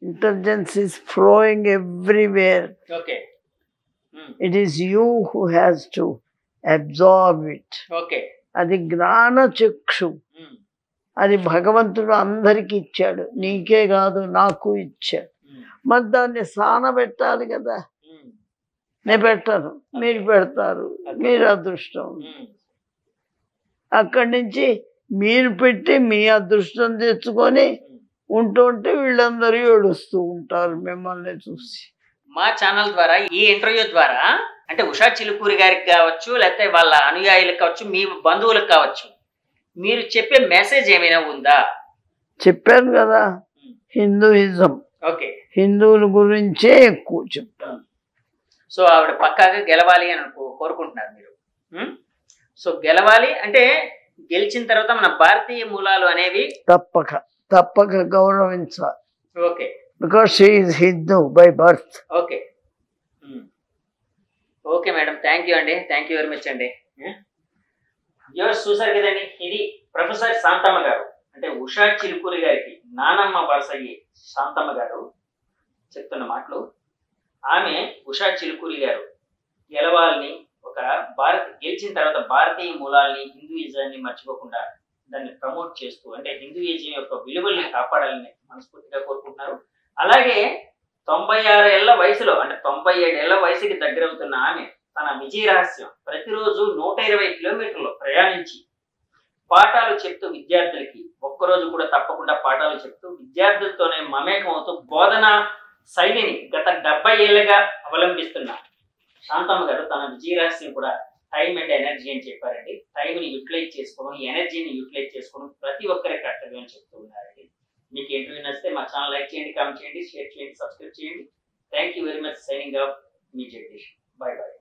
B: Intelligence is flowing everywhere.
A: Okay,
B: it is you who has to absorb it.
A: Okay,
B: అది జ్ఞాన చక్షు. అది భగవంతుడు అందరికి ఇచ్చాడు, నీకే కాదు నాకు ఇచ్చాడు. మరి దాన్ని సానబెట్టాలి కదా. నేను పెట్టను, మీరు పెడతారు, మీరు అదృష్టం. అక్కడి నుంచి మీరు పెట్టి మీ అదృష్టం తెచ్చుకొని ఉంటుంటే వీళ్ళందరూ ఏడుస్తూ ఉంటారు మిమ్మల్ని చూసి.
A: మా ఛానల్ ద్వారా ఈ ఇంటర్వ్యూ ద్వారా అంటే ఉషా చిలుకూరి గారికి కావచ్చు, లేకపోతే వాళ్ళ అనుయాయులకు కావచ్చు, మీ బంధువులకు కావచ్చు, మీరు చెప్పే మెసేజ్ ఏమైనా ఉందా?
B: చెప్పాను కదా, హిందూయిజం.
A: ఓకే,
B: హిందువుల గురించే ఎక్కువ చెప్తాను.
A: సో ఆవిడ పక్కాగా గెలవాలి అని కోరుకుంటున్నారు మీరు. సో గెలవాలి అంటే గెలిచిన తర్వాత మన భారతీయ మూలాలు అనేవి
B: తప్పక గౌరవించాలి.
A: Okay,
B: because she is Hindu by birth.
A: Okay, okay madam, thank you అండి, థ్యాంక్ యూ వెరీ మచ్ అండి. చూసారు కదండి, ఇది ప్రొఫెసర్ శాంతమ్మ గారు, అంటే ఉషా చిలుకూరి గారికి నానమ్మ వరసయ్యే శాంతమ్మ గారు చెప్తున్న మాటలు. ఆమె ఉషా చిలుకూరి గారు గెలవాలని, గెలిచిన తర్వాత భారతీయ మూలాల్ని, హిందూయిజాన్ని మర్చిపోకుండా దాన్ని ప్రమోట్ చేస్తూ, అంటే హిందూయిజం యొక్క విలువల్ని కాపాడాలని మనస్ఫూర్తిగా కోరుకుంటున్నారు. అలాగే 96 ఏళ్ల వయసులో, అంటే 97 ఏళ్ల వయసుకి దగ్గరవుతున్న ఆమె తన విజయ రహస్యం ప్రతిరోజు 120 కిలోమీటర్లు ప్రయాణించి పాఠాలు చెప్తూ విద్యార్థులకి, ఒక్కరోజు కూడా తప్పకుండా పాఠాలు చెప్తూ విద్యార్థులతోనే మమేకం అవుతూ బోధనా శైలిని గత 70 ఏళ్ళగా అవలంబిస్తున్న శాంతమ్మ గారు తన విజయ రహస్యం కూడా టైం అండ్ ఎనర్జీ అని చెప్పారండి. టైంని యూటిలైజ్ చేసుకోవడం, ఎనర్జీని యూటిలైజ్ చేసుకోవడం ప్రతి ఒక్కరి కర్తవ్యం అని చెప్తూ ఉన్నారండి. మీకు ఇంటర్వ్యూ నచ్చితే మా ఛానల్ లైక్ చేయండి, కామెంట్ చేయండి, షేర్ చేయండి, సబ్స్క్రైబ్ చేయండి. Thank you very much. Signing off మీ జగదీష్. Bye bye.